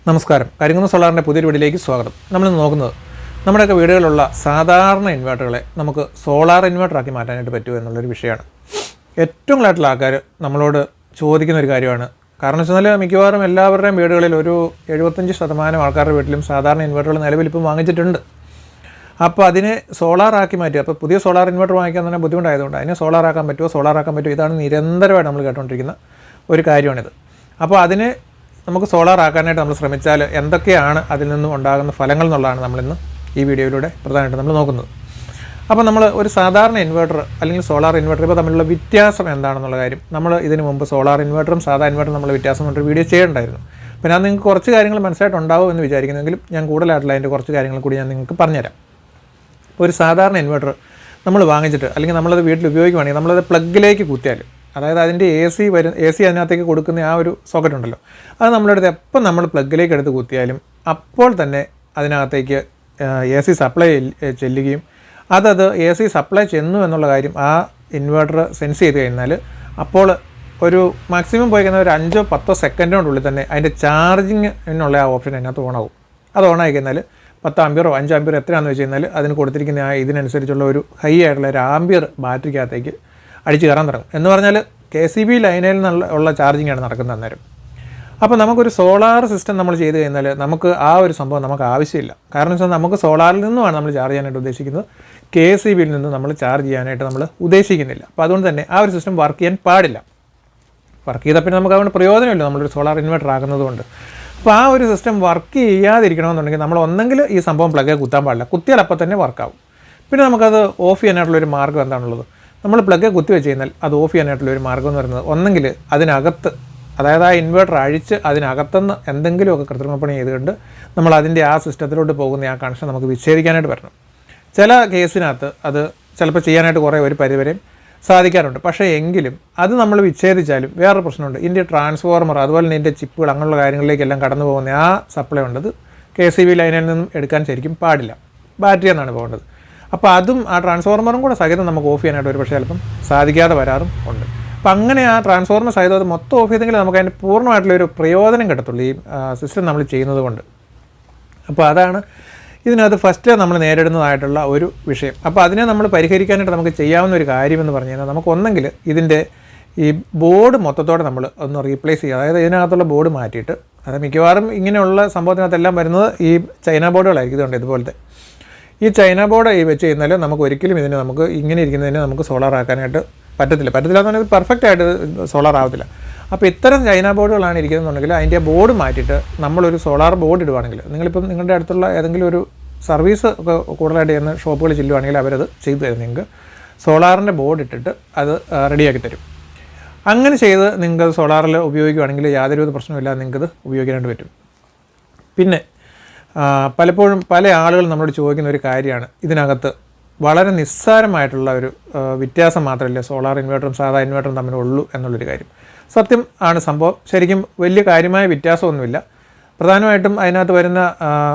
നമസ്കാരം. കരിങ്കുന്ന് സോളാറിൻ്റെ പുതിയൊരു വീഡിയോയിലേക്ക് സ്വാഗതം. നമ്മളിന്ന് നോക്കുന്നത് നമ്മുടെയൊക്കെ വീടുകളിലുള്ള സാധാരണ ഇൻവേർട്ടറുകളെ നമുക്ക് സോളാർ ഇൻവേർട്ടറാക്കി മാറ്റാനായിട്ട് പറ്റുമോ എന്നുള്ളൊരു വിഷയമാണ്. ഏറ്റവും കൂടുതലായിട്ടുള്ള ആൾക്കാർ നമ്മളോട് ചോദിക്കുന്ന ഒരു കാര്യമാണ്. കാരണം വെച്ചാൽ മിക്കവാറും എല്ലാവരുടെയും വീടുകളിൽ ഒരു 75% ആൾക്കാരുടെ വീട്ടിലും സാധാരണ ഇൻവേർട്ടറുകൾ നിലവിലിപ്പം വാങ്ങിച്ചിട്ടുണ്ട്. അപ്പോൾ അതിനെ സോളാറാക്കി മാറ്റുക. അപ്പോൾ പുതിയ സോളാർ ഇൻവേർട്ടർ വാങ്ങിക്കാൻ തന്നെ ബുദ്ധിമുട്ടായതുകൊണ്ട് അതിനെ സോളാറാക്കാൻ പറ്റുമോ? ഇതാണ് നിരന്തരമായിട്ട് നമ്മൾ കേട്ടുകൊണ്ടിരിക്കുന്ന ഒരു കാര്യമാണിത്. അപ്പോൾ അതിനെ നമുക്ക് സോളാറാക്കാനായിട്ട് നമ്മൾ ശ്രമിച്ചാൽ എന്തൊക്കെയാണ് അതിൽ നിന്നും ഉണ്ടാകുന്ന ഫലങ്ങൾ എന്നുള്ളതാണ് നമ്മളിന്ന് ഈ വീഡിയോയിലൂടെ പ്രധാനമായിട്ട് നമ്മൾ നോക്കുന്നത്. അപ്പോൾ നമ്മൾ ഒരു സാധാരണ ഇൻവേർട്ടർ അല്ലെങ്കിൽ സോളാർ ഇൻവേർട്ടർ ഇപ്പോൾ തമ്മിലുള്ള വ്യത്യാസം എന്താണെന്നുള്ള കാര്യം നമ്മൾ ഇതിന് മുമ്പ് സോളാർ ഇൻവേർട്ടറും സാധാ ഇൻവേർട്ടറും നമ്മൾ വ്യത്യാസം കൊണ്ടൊരു വീഡിയോ ചെയ്യേണ്ടായിരുന്നു. അപ്പോൾ ഞാൻ നിങ്ങൾക്ക് കുറച്ച് കാര്യങ്ങൾ മനസ്സിലായിട്ടുണ്ടാവും എന്ന് വിചാരിക്കുന്നെങ്കിലും ഞാൻ കൂടുതലായിട്ടുള്ള അതിൻ്റെ കുറച്ച് കാര്യങ്ങൾ കൂടി ഞാൻ നിങ്ങൾക്ക് പറഞ്ഞുതരാം. ഒരു സാധാരണ ഇൻവേർട്ടർ നമ്മൾ വാങ്ങിച്ചിട്ട് അല്ലെങ്കിൽ നമ്മളത് വീട്ടിൽ ഉപയോഗിക്കുകയാണെങ്കിൽ നമ്മളത് പ്ലഗിലേക്ക് കുത്തിയാൽ, അതായത് അതിൻ്റെ എ സി അതിനകത്തേക്ക് കൊടുക്കുന്ന ആ ഒരു സോക്കറ്റ് ഉണ്ടല്ലോ, അത് നമ്മളെടുത്ത് എപ്പം നമ്മൾ പ്ലഗിലേക്ക് എടുത്ത് കുത്തിയാലും അപ്പോൾ തന്നെ അതിനകത്തേക്ക് എ സി സപ്ലൈ ചെല്ലുകയും അതത് എ സി സപ്ലൈ ചെന്നു എന്നുള്ള കാര്യം ആ ഇൻവേർട്ടർ സെൻസ് ചെയ്ത് കഴിഞ്ഞാൽ അപ്പോൾ ഒരു മാക്സിമം പോയി കഴിഞ്ഞാൽ ഒരു 5-10 സെക്കൻഡിനുള്ളിൽ തന്നെ അതിൻ്റെ ചാർജിങ് എന്നുള്ള ആ ഓപ്ഷൻ അതിനകത്ത് ഓണാവും. അത് ഓണായി കഴിഞ്ഞാൽ 10 ആമ്പിയറോ 5 ആമ്പിയർ എത്രയാണെന്ന് വെച്ച് കഴിഞ്ഞാൽ അതിന് കൊടുത്തിരിക്കുന്ന ആ ഇതിനനുസരിച്ചുള്ള ഒരു ഹൈ ആയിട്ടുള്ള ഒരു ആമ്പിയർ ബാറ്ററിക്കകത്തേക്ക് അടിച്ച് കയറാൻ തുടങ്ങും. എന്ന് പറഞ്ഞാൽ KCB ലൈനിൽ നിന്നുള്ള ചാർജിങ്ങാണ് നടക്കുന്നത് അന്നേരം. അപ്പോൾ നമുക്കൊരു സോളാർ സിസ്റ്റം നമ്മൾ ചെയ്ത് കഴിഞ്ഞാൽ നമുക്ക് ആ ഒരു സംഭവം നമുക്ക് ആവശ്യമില്ല. കാരണം വെച്ചാൽ നമുക്ക് സോളാറിൽ നിന്നുമാണ് നമ്മൾ ചാർജ് ചെയ്യാനായിട്ട് ഉദ്ദേശിക്കുന്നത്, KCBയിൽ നിന്ന് നമ്മൾ ചാർജ് ചെയ്യാനായിട്ട് നമ്മൾ ഉദ്ദേശിക്കുന്നില്ല. അപ്പോൾ അതുകൊണ്ട് തന്നെ ആ ഒരു സിസ്റ്റം വർക്ക് ചെയ്യാൻ പാടില്ല. വർക്ക് ചെയ്താൽ പിന്നെ നമുക്ക് അതുകൊണ്ട് പ്രയോജനമില്ല നമ്മളൊരു സോളാർ ഇൻവെർട്ടർ ആകുന്നതുകൊണ്ട്. അപ്പോൾ ആ ഒരു സിസ്റ്റം വർക്ക് ചെയ്യാതിരിക്കണമെന്നുണ്ടെങ്കിൽ നമ്മൾ ഒന്നെങ്കിൽ ഈ സംഭവം പ്ലഗ് കുത്താൻ പാടില്ല. കുത്തിയാൽ അപ്പോൾ തന്നെ വർക്കാവും. പിന്നെ നമുക്കത് ഓഫ് ചെയ്യാനായിട്ടുള്ളൊരു മാർഗ്ഗം എന്താണുള്ളത്? നമ്മൾ പ്ലഗ് കുത്തി വെച്ച് കഴിഞ്ഞാൽ അത് ഓഫ് ചെയ്യാനായിട്ടുള്ളൊരു മാർഗ്ഗം എന്ന് പറയുന്നത് ഒന്നെങ്കിൽ അതിനകത്ത്, അതായത് ആ ഇൻവേർട്ടർ അഴിച്ച് അതിനകത്തുനിന്ന് എന്തെങ്കിലുമൊക്കെ കൃത്രിമപ്പണി ചെയ്തുകൊണ്ട് നമ്മൾ അതിൻ്റെ ആ സിസ്റ്റത്തിലോട്ട് പോകുന്ന ആ കണക്ഷൻ നമുക്ക് വിച്ഛേദിക്കാനായിട്ട് വരണം. ചില കേസിനകത്ത് അത് ചിലപ്പോൾ ചെയ്യാനായിട്ട് കുറേ ഒരു പരിവരെയും സാധിക്കാറുണ്ട്. പക്ഷേ എങ്കിലും അത് നമ്മൾ വിച്ഛേദിച്ചാലും വേറൊരു പ്രശ്നമുണ്ട്. ഇതിൻ്റെ ട്രാൻസ്ഫോർമർ അതുപോലെ തന്നെ ഇതിൻ്റെ ചിപ്പുകൾ അങ്ങനെയുള്ള കാര്യങ്ങളിലേക്കെല്ലാം കടന്നു പോകുന്ന ആ സപ്ലൈ ഉണ്ട്. അത് KCB ലൈനിൽ നിന്നും എടുക്കാൻ ശരിക്കും പാടില്ല, ബാറ്ററി എന്നാണ് പോകേണ്ടത്. അപ്പോൾ അതും ആ ട്രാൻസ്ഫോർമറും കൂടെ സഹിതം നമുക്ക് ഓഫ് ചെയ്യാനായിട്ട് ഒരു പക്ഷേ ചിലപ്പം സാധിക്കാതെ വരാറും ഉണ്ട്. അപ്പോൾ അങ്ങനെ ആ ട്രാൻസ്ഫോർമർ സഹിതം അത് മൊത്തം ഓഫ് ചെയ്തെങ്കിൽ നമുക്ക് അതിൻ്റെ പൂർണ്ണമായിട്ടുള്ളൊരു പ്രയോജനം കിട്ടത്തുള്ളൂ ഈ സിസ്റ്റം നമ്മൾ ചെയ്യുന്നത് കൊണ്ട്. അപ്പോൾ അതാണ് ഇതിനകത്ത് ഫസ്റ്റ് നമ്മൾ നേരിടുന്നതായിട്ടുള്ള ഒരു വിഷയം. അപ്പോൾ അതിനെ നമ്മൾ പരിഹരിക്കാനായിട്ട് നമുക്ക് ചെയ്യാവുന്ന ഒരു കാര്യമെന്ന് പറഞ്ഞു കഴിഞ്ഞാൽ നമുക്ക് ഒന്നെങ്കിൽ ഇതിൻ്റെ ഈ ബോർഡ് മൊത്തത്തോടെ നമ്മൾ ഒന്ന് റീപ്ലേസ് ചെയ്യുക. അതായത് ഇതിനകത്തുള്ള ബോർഡ് മാറ്റിയിട്ട്, അത് മിക്കവാറും ഇങ്ങനെയുള്ള സംഭവത്തിനകത്തെല്ലാം വരുന്നത് ഈ ചൈന ബോർഡുകളായിരിക്കും. ഇതുകൊണ്ട് ഇതുപോലത്തെ ഈ ചൈന ബോർഡ് വെച്ച് കഴിഞ്ഞാൽ നമുക്ക് ഒരിക്കലും ഇതിനെ നമുക്ക് ഇങ്ങനെ ഇരിക്കുന്നതിന് നമുക്ക് സോളാർ ആക്കാനായിട്ട് പറ്റത്തില്ല എന്ന് പറഞ്ഞാൽ ഇത് പെർഫെക്റ്റ് ആയിട്ട് സോളാർ ആവത്തില്ല. അപ്പോൾ ഇത്തരം ചൈന ബോർഡുകളാണ് ഇരിക്കുന്നതെന്നുണ്ടെങ്കിൽ അതിൻ്റെ ബോർഡ് മാറ്റിയിട്ട് നമ്മളൊരു സോളാർ ബോർഡ് ഇടുവാണെങ്കിൽ, നിങ്ങളിപ്പം നിങ്ങളുടെ അടുത്തുള്ള ഏതെങ്കിലും ഒരു സർവീസ് ഒക്കെ കൂടുതലായിട്ട് ചെയ്യുന്ന ഷോപ്പുകൾ ചെല്ലുവാണെങ്കിൽ അവരത് ചെയ്തു തരും. നിങ്ങൾക്ക് സോളാറിൻ്റെ ബോർഡ് ഇട്ടിട്ട് അത് റെഡിയാക്കി തരും. അങ്ങനെ ചെയ്ത് നിങ്ങൾക്ക് സോളാറിൽ ഉപയോഗിക്കുകയാണെങ്കിൽ യാതൊരുവിധ പ്രശ്നമില്ലാതെ നിങ്ങൾക്കത് ഉപയോഗിക്കാനായിട്ട് പറ്റും. പിന്നെ പലപ്പോഴും പല ആളുകൾ നമ്മളോട് ചോദിക്കുന്ന ഒരു കാര്യമാണ്, ഇതിനകത്ത് വളരെ നിസ്സാരമായിട്ടുള്ള ഒരു വ്യത്യാസം മാത്രമല്ലേ സോളാർ ഇൻവേർട്ടറും സാധാ ഇൻവേർട്ടറും തമ്മിലുള്ളൂ എന്നുള്ളൊരു കാര്യം. സത്യം ആണ് സംഭവം. ശരിക്കും വലിയ കാര്യമായ വ്യത്യാസമൊന്നുമില്ല. പ്രധാനമായിട്ടും അതിനകത്ത് വരുന്ന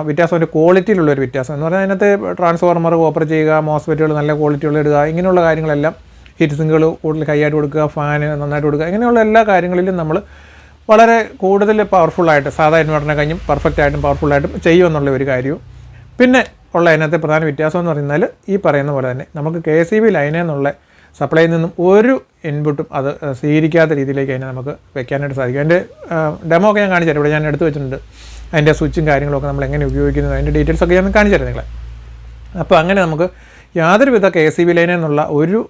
വ്യത്യാസം ഒരു ക്വാളിറ്റിയിലുള്ളൊരു വ്യത്യാസം എന്ന് പറഞ്ഞാൽ അതിനകത്ത് ട്രാൻസ്ഫോർമർ ഓപ്പറേറ്റ് ചെയ്യുക, മോസ്ഫെറ്റുകൾ നല്ല ക്വാളിറ്റിയുള്ള ഇടുക, ഇങ്ങനെയുള്ള കാര്യങ്ങളെല്ലാം, ഹീറ്റ് സിങ്കുകൾ കൂടുതൽ കൈയായിട്ട് കൊടുക്കുക, ഫാന് നന്നായിട്ട് കൊടുക്കുക, ഇങ്ങനെയുള്ള എല്ലാ കാര്യങ്ങളിലും നമ്മൾ വളരെ കൂടുതൽ പവർഫുള്ളായിട്ട് സാധാ ഇൻവേർട്ടറിനെ കഴിഞ്ഞും പെർഫെക്റ്റായിട്ടും പവർഫുള്ളായിട്ടും ചെയ്യുമെന്നുള്ള ഒരു കാര്യവും. പിന്നെ ഉള്ള അതിനകത്തെ പ്രധാന വ്യത്യാസം എന്ന് പറയുന്നാൽ ഈ പറയുന്ന പോലെ തന്നെ നമുക്ക് KCB ലൈനിൽ നിന്നുള്ള സപ്ലൈയിൽ നിന്നും ഒരു ഇൻപുട്ടും അത് സ്വീകരിക്കാത്ത രീതിയിലേക്ക് അതിനെ നമുക്ക് വെക്കാനായിട്ട് സാധിക്കും. അതിൻ്റെ ഡെമോ ഒക്കെ ഞാൻ കാണിച്ചു തരാം. ഇവിടെ ഞാൻ എടുത്ത് വെച്ചിട്ടുണ്ട് അതിൻ്റെ സ്വിച്ചും കാര്യങ്ങളൊക്കെ നമ്മൾ എങ്ങനെ ഉപയോഗിക്കുന്നത്, അതിൻ്റെ ഡീറ്റെയിൽസൊക്കെ ഞാൻ കാണിച്ചു തരാം നിങ്ങളെ. അപ്പോൾ അങ്ങനെ നമുക്ക് യാതൊരുവിധ KCB ലൈനിൽ നിന്നുള്ള ഒരു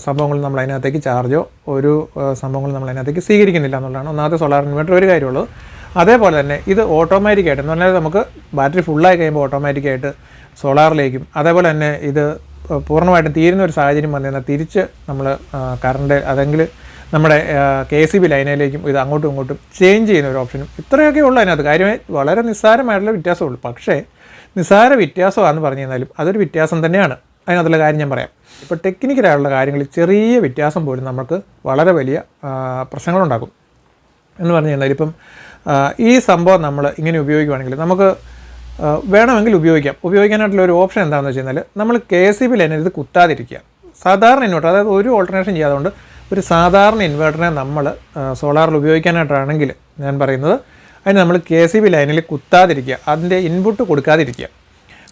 സംഭവങ്ങളും നമ്മൾ അതിനകത്തേക്ക് ചാർജോ ഒരു സംഭവങ്ങളും നമ്മൾ അതിനകത്തേക്ക് സ്വീകരിക്കുന്നില്ല എന്നുള്ളതാണ് ഒന്നാമത്തെ സോളാർ ഇൻവേർട്ടർ ഒരു കാര്യമുള്ളത്. അതേപോലെ തന്നെ ഇത് ഓട്ടോമാറ്റിക്കായിട്ട് എന്ന് പറഞ്ഞാൽ നമുക്ക് ബാറ്ററി ഫുള്ളായി കഴിയുമ്പോൾ ഓട്ടോമാറ്റിക്കായിട്ട് സോളാറിലേക്കും, അതേപോലെ തന്നെ ഇത് പൂർണ്ണമായിട്ടും തീരുന്ന ഒരു സാഹചര്യം വന്നു കഴിഞ്ഞാൽ തിരിച്ച് നമ്മൾ കറണ്ട് അതെങ്കിൽ നമ്മുടെ KCB ലൈനിലേക്കും ഇത് അങ്ങോട്ടും ഇങ്ങോട്ടും ചേഞ്ച് ചെയ്യുന്ന ഒരു ഓപ്ഷനും ഇത്രയൊക്കെ ഉള്ളൂ അതിനകത്ത്. കാര്യമായി വളരെ നിസ്സാരമായിട്ടുള്ള വ്യത്യാസമുള്ളൂ. പക്ഷേ നിസ്സാര വ്യത്യാസമാണെന്ന് പറഞ്ഞു കഴിഞ്ഞാലും അതൊരു വ്യത്യാസം തന്നെയാണ്. അതിനകത്തുള്ള കാര്യം ഞാൻ പറയാം. ഇപ്പോൾ ടെക്നിക്കലായുള്ള കാര്യങ്ങളിൽ ചെറിയ വ്യത്യാസം പോലും നമുക്ക് വളരെ വലിയ പ്രശ്നങ്ങളുണ്ടാക്കും എന്ന് പറഞ്ഞു കഴിഞ്ഞാൽ ഇപ്പം ഈ സംഭവം നമ്മൾ ഇങ്ങനെ ഉപയോഗിക്കുകയാണെങ്കിൽ നമുക്ക് വേണമെങ്കിൽ ഉപയോഗിക്കാനായിട്ടുള്ള ഒരു ഓപ്ഷൻ എന്താണെന്ന് വെച്ച് കഴിഞ്ഞാൽ നമ്മൾ KCB ലൈനിൽ ഇത് കുത്താതിരിക്കുക. സാധാരണ ഇൻവെർട്ടർ, അതായത് ഒരു ഓൾട്ടർനേഷൻ ചെയ്യാതുകൊണ്ട് ഒരു സാധാരണ ഇൻവെർട്ടറിനെ നമ്മൾ സോളാറിൽ ഉപയോഗിക്കാനായിട്ടാണെങ്കിൽ ഞാൻ പറയുന്നത് അതിന് നമ്മൾ KCB ലൈനിൽ കുത്താതിരിക്കുക, അതിൻ്റെ ഇൻപുട്ട്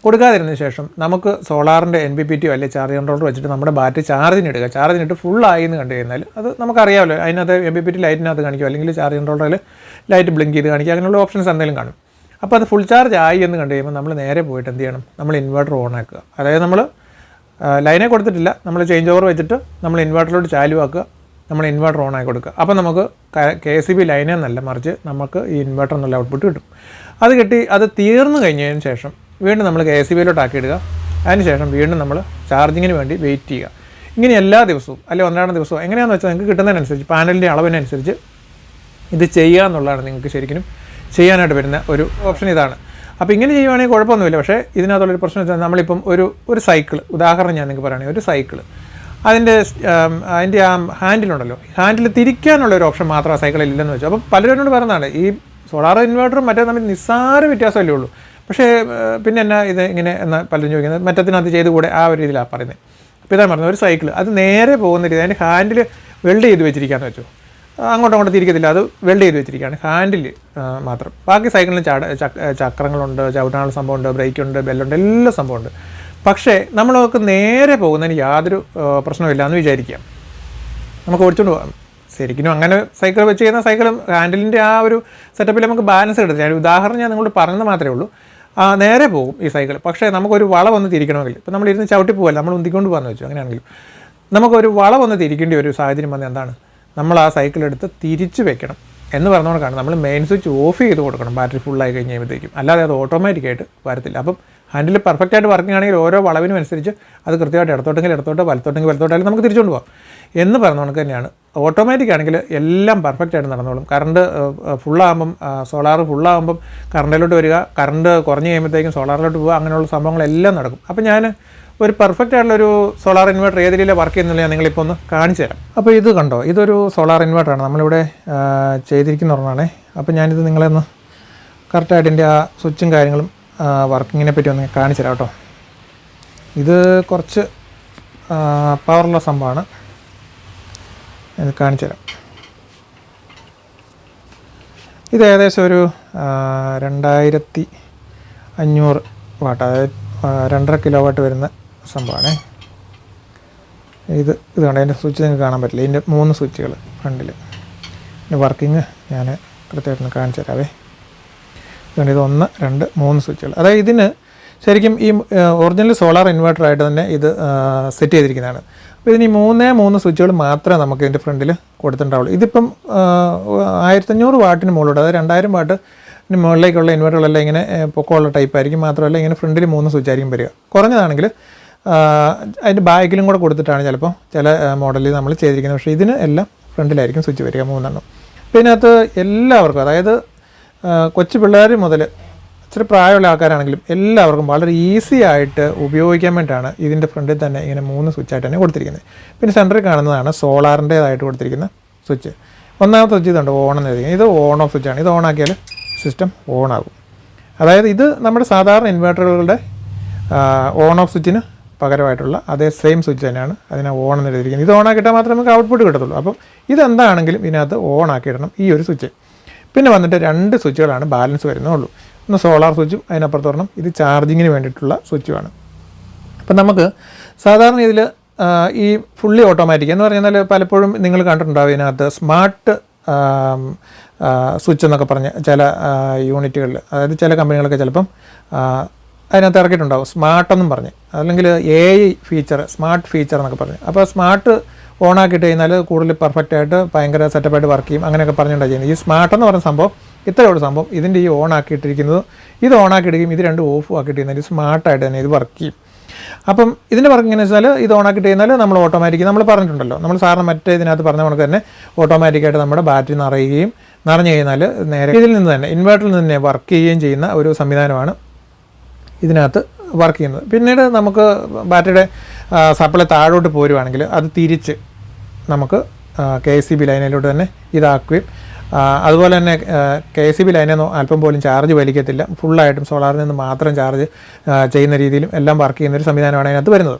കൊടുക്കാതിരുന്ന ശേഷം നമുക്ക് സോളാറിൻ്റെ NPPT അല്ലെങ്കിൽ ചാർജ് കൺട്രോളർ വെച്ചിട്ട് നമ്മുടെ ബാറ്ററി ചാർജിനിടുക. ചാർജിനിട്ട് ഫുള്ളായി എന്ന് കണ്ടു കഴിഞ്ഞാൽ അത് നമുക്കറിയാമല്ലോ, അതിനകത്ത് MPPT ലൈറ്റിനകത്ത് കാണിക്കും, അല്ലെങ്കിൽ ചാർജ് കൺട്രോളറിൽ ലൈറ്റ് ബ്ലിങ്ക് ചെയ്ത് കാണിക്കുക, അങ്ങനെയുള്ള ഓപ്ഷൻസ് എന്തെങ്കിലും കാണും. അപ്പോൾ അത് ഫുൾ ചാർജ് ആയി എന്ന് കണ്ടു കഴിയുമ്പോൾ നമ്മൾ നേരെ പോയിട്ട് എന്ത് ചെയ്യണം, നമ്മൾ ഇൻവെർട്ടർ ഓൺ ആക്കുക. അതായത് നമ്മൾ ലൈനെ കൊടുത്തിട്ടില്ല, നമ്മൾ ചേഞ്ച് ഓവർ വെച്ചിട്ട് നമ്മൾ ഇൻവെർട്ടറിലോട്ട് ചാലുവാക്കുക, നമ്മൾ ഇൻവെർട്ടർ ഓൺ ആക്കി കൊടുക്കുക. അപ്പോൾ നമുക്ക് KCB ലൈനെ എന്നല്ല, മറിച്ച് നമുക്ക് ഈ ഇൻവെർട്ടർ എന്നുള്ള ഔട്ട്പുട്ട് കിട്ടും. അത് കിട്ടി, അത് തീർന്നു കഴിഞ്ഞതിന് ശേഷം വീണ്ടും നമ്മൾ KCBയിലോട്ട് ആക്കിയിടുക. അതിനുശേഷം വീണ്ടും നമ്മൾ ചാർജിങ്ങിന് വേണ്ടി വെയിറ്റ് ചെയ്യുക. ഇങ്ങനെ എല്ലാ ദിവസവും അല്ലെങ്കിൽ ഒന്നാം ദിവസവും എങ്ങനെയാണെന്ന് വെച്ചാൽ നിങ്ങൾക്ക് കിട്ടുന്നതിനനുസരിച്ച് പാനലിൻ്റെ അളവിനനുസരിച്ച് ഇത് ചെയ്യുക എന്നുള്ളതാണ് നിങ്ങൾക്ക് ശരിക്കും ചെയ്യാനായിട്ട് വരുന്ന ഒരു ഓപ്ഷൻ ഇതാണ്. അപ്പോൾ ഇങ്ങനെ ചെയ്യുവാണെങ്കിൽ കുഴപ്പമൊന്നുമില്ല. പക്ഷേ ഇതിനകത്തുള്ളൊരു പ്രശ്നം വെച്ചാൽ നമ്മളിപ്പം ഒരു സൈക്കിൾ ഉദാഹരണം ഞാൻ നിങ്ങൾക്ക് പറയുകയാണെങ്കിൽ ഒരു സൈക്കിൾ അതിൻ്റെ ആ ഹാൻഡിലുണ്ടല്ലോ, ഹാൻഡിൽ തിരിക്കാനുള്ള ഒരു ഓപ്ഷൻ മാത്രം ആ സൈക്കിളിൽ ഇല്ലെന്ന് വെച്ചു. അപ്പം പലരോട് പറയുന്നതാണ് ഈ സോളാർ ഇൻവേർട്ടറും മറ്റേ തമ്മിൽ നിസ്സാര വ്യത്യാസമല്ലേ ഉള്ളൂ, പക്ഷേ പിന്നെ എന്നാ ഇത് ഇങ്ങനെ എന്നാൽ പലരും ചോദിക്കുന്നത് മറ്റത്തിനകത്ത് ചെയ്തുകൂടെ, ആ ഒരു രീതിയിലാണ് പറയുന്നത്. അപ്പോൾ ഇതാണ് പറഞ്ഞത്, ഒരു സൈക്കിൾ അത് നേരെ പോകുന്ന രീതി, അതിൻ്റെ ഹാൻഡിൽ വെൽഡ് ചെയ്ത് വെച്ചിരിക്കുകയെന്ന് വെച്ചു, അങ്ങോട്ടും തിരിക്കത്തില്ല, അത് വെൽഡ് ചെയ്ത് വെച്ചിരിക്കുകയാണ് ഹാൻഡിൽ മാത്രം. ബാക്കി സൈക്കിളിന് ചക്രങ്ങളുണ്ട്, ചവിട്ടാനുള്ള സംഭവമുണ്ട്, ബ്രേക്കുണ്ട്, ബെല്ലുണ്ട്, എല്ലാ സംഭവമുണ്ട്. പക്ഷേ നമ്മളൊക്കെ നേരെ പോകുന്നതിന് യാതൊരു പ്രശ്നമില്ല എന്ന് വിചാരിക്കാം, നമുക്ക് ഓടിച്ചുകൊണ്ട് പോകാം. ശരിക്കും അങ്ങനെ സൈക്കിൾ വെച്ച് ചെയ്യുന്ന സൈക്കിളും ഹാൻഡിലിൻ്റെ ആ ഒരു സെറ്റപ്പിൽ നമുക്ക് ബാലൻസ് കിട്ടും. ഞാൻ ഉദാഹരണം ഞാൻ നിങ്ങളോട് പറഞ്ഞത് മാത്രമേ ഉള്ളൂ. നേരെ പോകും ഈ സൈക്കിൾ. പക്ഷേ നമുക്കൊരു വളവൊന്ന് തിരിക്കണമെങ്കിൽ, ഇപ്പോൾ നമ്മളിരുന്ന് ചവിട്ടി പോകല്ല, നമ്മൾ ഉന്തിക്കൊണ്ട് പോകാമെന്ന് വെച്ചു, അങ്ങനെയാണെങ്കിലും നമുക്കൊരു വളവൊന്ന് തിരിക്കേണ്ട ഒരു സാഹചര്യം വന്നത് എന്താണ്, നമ്മൾ ആ സൈക്കിളെടുത്ത് തിരിച്ച് വെക്കണം എന്ന് പറഞ്ഞുകൊണ്ടാണ് നമ്മൾ മെയിൻ സ്വിച്ച് ഓഫ് ചെയ്ത് കൊടുക്കണം ബാറ്ററി ഫുള്ളായി കഴിഞ്ഞ് കഴിയുമ്പോഴത്തേക്കും, അല്ലാതെ അത് ഓട്ടോമാറ്റിക്കായിട്ട് വരത്തില്ല. അപ്പം ഹാൻഡിൽ പെർഫെക്റ്റായിട്ട് വർക്കിംഗ് ആണെങ്കിൽ ഓരോ വളവിനും അനുസരിച്ച് അത് കൃത്യമായിട്ട് ഇടത്തോട്ടെങ്കിൽ ഇടത്തോട്ട്, വലത്തോട്ടെങ്കിൽ വലത്തോട്ടായാലും നമുക്ക് തിരിച്ചുകൊണ്ട് പോകാം എന്ന് പറഞ്ഞ കണക്ക് തന്നെയാണ്. ഓട്ടോമാറ്റിക് ആണെങ്കിൽ എല്ലാം പെർഫെക്റ്റായിട്ട് നടന്നോളും. കറണ്ട് ഫുള്ളാകുമ്പം, സോളാർ ഫുള്ളാകുമ്പം കറണ്ടിലോട്ട് വരിക, കറണ്ട് കുറഞ്ഞ് കഴിയുമ്പോഴത്തേക്കും സോളാറിലോട്ട് പോവുക, അങ്ങനെയുള്ള സംഭവങ്ങളെല്ലാം നടക്കും. അപ്പോൾ ഞാൻ ഒരു പെർഫെക്റ്റ് ആയിട്ടുള്ളൊരു സോളാർ ഇൻവെർട്ടർ ഏത് രീതിയിലാണ് വർക്ക് ചെയ്യുന്നില്ല ഞാൻ നിങ്ങളിപ്പോൾ ഒന്ന് കാണിച്ചു തരാം. അപ്പോൾ ഇത് കണ്ടോ, ഇതൊരു സോളാർ ഇൻവെർട്ടറാണ് നമ്മളിവിടെ ചെയ്തിരിക്കുന്ന ഒരെണ്ണമാണേ. അപ്പോൾ ഞാനിത് നിങ്ങളെ ഒന്ന് കറക്റ്റായിട്ട് ഇതിൻ്റെ ആ സ്വിച്ചും കാര്യങ്ങളും വർക്കിങ്ങിനെ പറ്റി ഒന്ന് കാണിച്ചു തരാം കേട്ടോ. ഇത് കുറച്ച് പവറുള്ള സംഭവമാണ്, ഞാൻ കാണിച്ചു തരാം. ഇത് ഏകദേശം ഒരു 2500 വാട്ട്, അതായത് 2.5 കിലോ വാട്ട് വരുന്ന സംഭവമാണ്. ഇത് കണ്ട് അതിൻ്റെ സ്വിച്ച് നിങ്ങൾക്ക് കാണാൻ പറ്റില്ല, ഇതിൻ്റെ 3 സ്വിച്ചുകൾ ഫ്രണ്ടിൽ. ഇതിൻ്റെ വർക്കിംഗ് ഞാൻ കൃത്യമായിട്ടൊന്ന് കാണിച്ചു തരാവേ. ഇതുകൊണ്ട് ഇത് 1, 2, 3 സ്വിച്ചുകൾ. അതായത് ഇതിന് ശരിക്കും ഈ ഒറിജിനൽ സോളാർ ഇൻവെർട്ടറായിട്ട് തന്നെ ഇത് സെറ്റ് ചെയ്തിരിക്കുന്നതാണ്. അപ്പോൾ ഇതിന് ഈ 3 സ്വിച്ചുകൾ മാത്രമേ നമുക്ക് ഇതിൻ്റെ ഫ്രണ്ടിൽ കൊടുത്തിട്ടുണ്ടാവുള്ളൂ. ഇതിപ്പം 1500 വാട്ടിന് മുകളിലോട്ട്, അതായത് 2000 വാട്ടിന് മുകളിലേക്കുള്ള ഇൻവെർട്ടറുകളെല്ലാം ഇങ്ങനെ പൊക്കമുള്ള ടൈപ്പായിരിക്കും. മാത്രമല്ല ഇങ്ങനെ ഫ്രണ്ടിൽ 3 സ്വിച്ച് ആയിരിക്കും വരിക. കുറഞ്ഞതാണെങ്കിൽ അതിൻ്റെ ബാക്കിലും കൂടെ കൊടുത്തിട്ടാണ് ചിലപ്പോൾ ചില മോഡലിൽ നമ്മൾ ചെയ്തിരിക്കുന്നത്. പക്ഷേ ഇതിന് എല്ലാം ഫ്രണ്ടിലായിരിക്കും സ്വിച്ച് വരിക, 3 എണ്ണം. അപ്പോൾ ഇതിനകത്ത് എല്ലാവർക്കും, അതായത് കൊച്ചു പിള്ളേർ മുതൽ ഇച്ചിരി പ്രായമുള്ള ആൾക്കാരാണെങ്കിലും എല്ലാവർക്കും വളരെ ഈസി ആയിട്ട് ഉപയോഗിക്കാൻ വേണ്ടിയിട്ടാണ് ഇതിൻ്റെ ഫ്രണ്ടിൽ തന്നെ ഇങ്ങനെ 3 സ്വിച്ചായിട്ട് തന്നെ കൊടുത്തിരിക്കുന്നത്. പിന്നെ സെൻറ്ററിൽ കാണുന്നതാണ് സോളാറിൻ്റേതായിട്ട് കൊടുത്തിരിക്കുന്ന സ്വിച്ച്. ഒന്നാമത്തെ സ്വിച്ച് ഇതുണ്ട്, ഓൺ എന്ന് എഴുതിയിരിക്കുന്നത്. ഇത് ഓൺ ഓഫ് സ്വിച്ചാണ്. ഇത് ഓൺ ആക്കിയാൽ സിസ്റ്റം ഓൺ ആകും. അതായത് ഇത് നമ്മുടെ സാധാരണ ഇൻവെർട്ടറുകളുടെ ഓൺ ഓഫ് സ്വിച്ചിന് പകരമായിട്ടുള്ള അതേ സെയിം സ്വിച്ച് തന്നെയാണ് അതിനെ ഓൺ എന്ന് എഴുതിയിരിക്കുന്നത്. ഇത് ഓൺ ആക്കിയിട്ടാൽ മാത്രമേ നമുക്ക് ഔട്ട്പുട്ട് കിട്ടത്തുള്ളൂ. അപ്പം ഇതെന്താണെങ്കിലും ഇതിനകത്ത് ഓൺ ആക്കിയിടണം ഈ ഒരു സ്വിച്ച്. പിന്നെ വന്നിട്ട് 2 സ്വിച്ചുകളാണ് ബാലൻസ് വരുന്നുള്ളൂ. ഒന്ന് സോളാർ സ്വിച്ചും അതിനപ്പുറത്ത് വരണം ഇത് ചാർജിങ്ങിന് വേണ്ടിയിട്ടുള്ള സ്വിച്ചുമാണ്. അപ്പം നമുക്ക് സാധാരണ ഇതിൽ ഈ ഫുള്ളി ഓട്ടോമാറ്റിക് എന്ന് പറഞ്ഞാൽ പലപ്പോഴും നിങ്ങൾ കണ്ടിട്ടുണ്ടാവും ഇതിനകത്ത് സ്മാർട്ട് സ്വിച്ച് എന്നൊക്കെ പറഞ്ഞ് ചില യൂണിറ്റുകളിൽ, അതായത് ചില കമ്പനികളൊക്കെ ചിലപ്പം അതിനകത്ത് ഇറക്കിയിട്ടുണ്ടാവും സ്മാർട്ടെന്നും പറഞ്ഞ്, അല്ലെങ്കിൽ AI ഫീച്ചർ, സ്മാർട്ട് ഫീച്ചർ എന്നൊക്കെ പറഞ്ഞ്. അപ്പോൾ സ്മാർട്ട് ഓൺ ആക്കിയിട്ട് കഴിഞ്ഞാൽ കൂടുതൽ പെർഫെക്റ്റായിട്ട് ഭയങ്കര സെറ്റപ്പായിട്ട് വർക്ക് ചെയ്യും അങ്ങനെയൊക്കെ പറഞ്ഞുകൊണ്ടാണ് ചെയ്യുന്നത്. ഈ സ്മാർട്ട് എന്ന് പറയുന്ന സംഭവം ഇത്രയുള്ള സംഭവം, ഇതിൻ്റെ ഈ ഓൺ ആക്കിയിട്ടിരിക്കുന്നത്, ഇത് ഓൺ ആക്കിയിട്ടിരിക്കും, ഇത് 2 ഓഫ് ആക്കിയിട്ടിരുന്നത് സ്മാർട്ടായിട്ട് തന്നെ ഇത് വർക്ക് ചെയ്യും. അപ്പം ഇതിൻ്റെ വർക്ക് എങ്ങനെ വെച്ചാൽ ഇത് ഓൺ ആക്കിയിട്ട് കഴിഞ്ഞാൽ നമ്മൾ ഓട്ടോമാറ്റിക്, നമ്മൾ പറഞ്ഞിട്ടുണ്ടല്ലോ, നമ്മൾ സാറിന് മറ്റേ ഇതിനകത്ത് പറഞ്ഞ കണക്ക് തന്നെ ഓട്ടോമാറ്റിക്കായിട്ട് നമ്മുടെ ബാറ്ററി നിറയുകയും നിറഞ്ഞു കഴിഞ്ഞാൽ നേരെ ഇതിൽ നിന്ന് തന്നെ ഇൻവെർട്ടറിൽ നിന്ന് തന്നെ വർക്ക് ചെയ്യുകയും ചെയ്യുന്ന ഒരു സംവിധാനമാണ് ഇതിനകത്ത് വർക്ക് ചെയ്യുന്നത്. പിന്നീട് നമുക്ക് ബാറ്ററിയുടെ സപ്ലൈ താഴോട്ട് പോരുവാണെങ്കിൽ അത് തിരിച്ച് നമുക്ക് KCB ലൈനിലോട്ട് തന്നെ ഇതാക്കുകയും, അതുപോലെ തന്നെ KCB ലൈനൊന്നും അല്പം പോലും ചാർജ് വലിക്കത്തില്ല, ഫുള്ളായിട്ടും സോളാറിൽ നിന്ന് മാത്രം ചാർജ് ചെയ്യുന്ന രീതിയിലും എല്ലാം വർക്ക് ചെയ്യുന്നൊരു സംവിധാനമാണ് അതിനകത്ത് വരുന്നത്.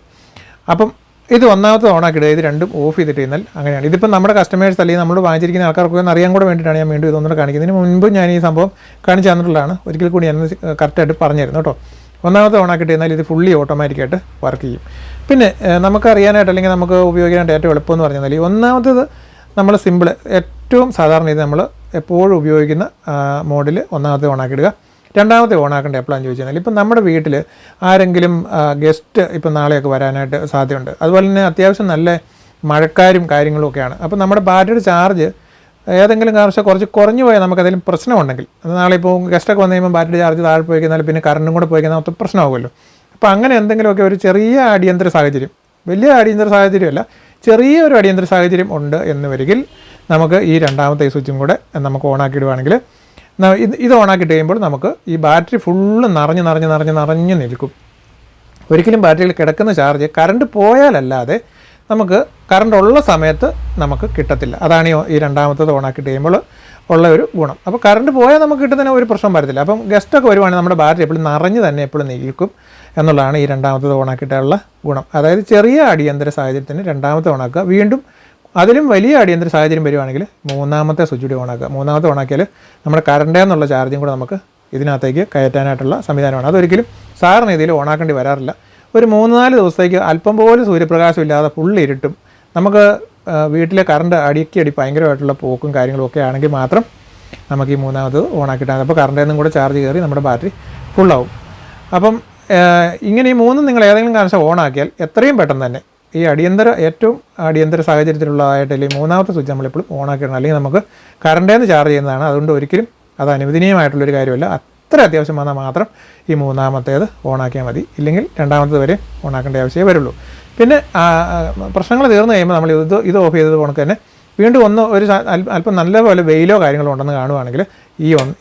അപ്പം ഇത് ഒന്നാമത്തെ ഓണാക്കിയിടുക, ഇത് രണ്ടും ഓഫ് ചെയ്തിട്ട് കഴിഞ്ഞാൽ അങ്ങനെയാണ്. ഇതിപ്പോൾ നമ്മുടെ കസ്റ്റമേഴ്സ് അല്ലെങ്കിൽ നമ്മൾ വാങ്ങിച്ചിരിക്കുന്ന ആൾക്കാർക്ക് ഒന്ന് അറിയാൻ കൂടെ വേണ്ടിയിട്ടാണ് ഞാൻ വീണ്ടും ഇതൊന്നുകൂടെ കാണിക്കുന്നത്. ഇതിന് മുൻപ് ഞാൻ ഈ സംഭവം കാണിച്ചു തന്നിട്ടുള്ളതാണ്, ഒരിക്കൽ കൂടി ഞാൻ കറക്റ്റായിട്ട് പറഞ്ഞിരുന്നു കേട്ടോ. ഒന്നാമത്തെ ഓണാക്കിയിട്ട് കഴിഞ്ഞാൽ ഇത് ഫുള്ളി ഓട്ടോമാറ്റിക്കായിട്ട് വർക്ക് ചെയ്യും. പിന്നെ നമുക്കറിയാനായിട്ട് അല്ലെങ്കിൽ നമുക്ക് ഉപയോഗിക്കാനായിട്ട് ഏറ്റവും എളുപ്പമെന്ന് പറഞ്ഞാൽ ഒന്നാമത്തേത് നമ്മൾ സിമ്പിൾ ഏറ്റവും സാധാരണ ഇത് നമ്മൾ എപ്പോഴും ഉപയോഗിക്കുന്ന മോഡിൽ ഒന്നാമത്തെ ഓണാക്കിയിടുക. രണ്ടാമത്തെ ഓണാക്കേണ്ട എപ്പോഴാണെന്ന് ചോദിച്ചു കഴിഞ്ഞാൽ ഇപ്പം നമ്മുടെ വീട്ടിൽ ആരെങ്കിലും ഗസ്റ്റ് ഇപ്പം നാളെയൊക്കെ വരാനായിട്ട് സാധ്യതയുണ്ട്. അതുപോലെ തന്നെ അത്യാവശ്യം നല്ല മഴക്കാരും കാര്യങ്ങളും ഒക്കെയാണ്. അപ്പം നമ്മുടെ ബാറ്ററിയുടെ ചാർജ് ഏതെങ്കിലും കാരണവശാൽ കുറച്ച് കുറഞ്ഞു പോയാൽ നമുക്കതിലും പ്രശ്നമുണ്ടെങ്കിൽ, നാളെ ഇപ്പോൾ ഗസ്റ്റൊക്കെ വന്നു കഴിയുമ്പോൾ ബാറ്ററി ചാർജ് താഴെ പോയി കഴിഞ്ഞാൽ പിന്നെ കറണ്ടും കൂടെ പോയി കഴിഞ്ഞാൽ മൊത്തം പ്രശ്നമാകുമല്ലോ. അപ്പോൾ അങ്ങനെ എന്തെങ്കിലുമൊക്കെ ഒരു ചെറിയ അടിയന്തര സാഹചര്യം, വലിയ അടിയന്തര സാഹചര്യമല്ല, ചെറിയൊരു അടിയന്തര സാഹചര്യം ഉണ്ട് എന്ന് വരികിൽ നമുക്ക് ഈ രണ്ടാമത്തെ സ്വിച്ചും കൂടെ നമുക്ക് ഓണാക്കിയിടുവാണെങ്കിൽ ഇത് ഓണാക്കിയിട്ട് കഴിയുമ്പോൾ നമുക്ക് ഈ ബാറ്ററി ഫുള്ള് നിറഞ്ഞ് നിൽക്കും. ഒരിക്കലും ബാറ്ററിയിൽ കിടക്കുന്ന ചാർജ് കറണ്ട് പോയാലല്ലാതെ നമുക്ക് കറണ്ട് ഉള്ള സമയത്ത് നമുക്ക് കിട്ടത്തില്ല. അതാണ് ഈ രണ്ടാമത്തത് ഓണാക്കിയിട്ട് കഴിയുമ്പോൾ ഉള്ള ഒരു ഗുണം. അപ്പോൾ കറണ്ട് പോയാൽ നമുക്ക് കിട്ടുന്നതിന് ഒരു പ്രശ്നം വരത്തില്ല. അപ്പം ഗസ്റ്റൊക്കെ വരുവാണെങ്കിൽ നമ്മുടെ ബാറ്ററി എപ്പോഴും നിറഞ്ഞ് തന്നെ എപ്പോഴും നിൽക്കും എന്നുള്ളതാണ് ഈ രണ്ടാമത്തത് ഓണാക്കിയിട്ടുള്ള ഗുണം. അതായത് ചെറിയ അടിയന്തര സാഹചര്യത്തിന് രണ്ടാമത്തെ ഓണാക്കുക, വീണ്ടും അതിലും വലിയ അടിയന്തര സാഹചര്യം വരുവാണെങ്കിൽ മൂന്നാമത്തെ സ്വിച്ച് കൂടി ഓണാക്കുക. മൂന്നാമത്തെ ഓണാക്കിയാൽ നമ്മുടെ കറണ്ട് എന്നുള്ള ചാർജും കൂടെ നമുക്ക് ഇതിനകത്തേക്ക് കയറ്റാനായിട്ടുള്ള സംവിധാനമാണ്. അതൊരിക്കലും സാധാരണ രീതിയിൽ ഓണാക്കേണ്ടി വരാറില്ല. ഒരു 3-4 ദിവസത്തേക്ക് അല്പം പോലും സൂര്യപ്രകാശം ഇല്ലാതെ ഫുള്ള് ഇരുട്ടും, നമുക്ക് വീട്ടിലെ കറണ്ട് അടി ഭയങ്കരമായിട്ടുള്ള പോക്കും കാര്യങ്ങളും ഒക്കെ ആണെങ്കിൽ മാത്രം നമുക്ക് ഈ മൂന്നാമത് ഓണാക്കിയിട്ടാണ്. അപ്പോൾ കറണ്ടിൽ നിന്നും കൂടെ ചാർജ് കയറി നമ്മുടെ ബാറ്ററി ഫുള്ളാവും. അപ്പം ഇങ്ങനെ ഈ മൂന്നും നിങ്ങൾ ഏതെങ്കിലും കാരണവശാൽ ഓണാക്കിയാൽ എത്രയും പെട്ടെന്ന് തന്നെ ഈ ഏറ്റവും അടിയന്തര സാഹചര്യത്തിലുള്ളതായിട്ട് അല്ലെങ്കിൽ മൂന്നാമത്തെ സ്വിച്ച് നമ്മളെപ്പോഴും ഓണാക്കിയിടണം. അല്ലെങ്കിൽ നമുക്ക് കറണ്ടിൽ നിന്ന് ചാർജ് ചെയ്യുന്നതാണ്. അതുകൊണ്ട് ഒരിക്കലും അത് അനുവദനീയമായിട്ടുള്ളൊരു കാര്യമല്ല. അത്ര അത്യാവശ്യം വന്നാൽ മാത്രം ഈ മൂന്നാമത്തേത് ഓണാക്കിയാൽ മതി. ഇല്ലെങ്കിൽ രണ്ടാമത്തേത് വരെ ഓണാക്കേണ്ട ആവശ്യമേ വരുള്ളൂ. പിന്നെ പ്രശ്നങ്ങൾ തീർന്നു കഴിയുമ്പോൾ നമ്മൾ ഇത് ഓഫ് ചെയ്തത് കണക്ക് തന്നെ വീണ്ടും അല്പം നല്ലപോലെ വെയിലോ കാര്യങ്ങളോ ഉണ്ടെന്ന് കാണുവാണെങ്കിൽ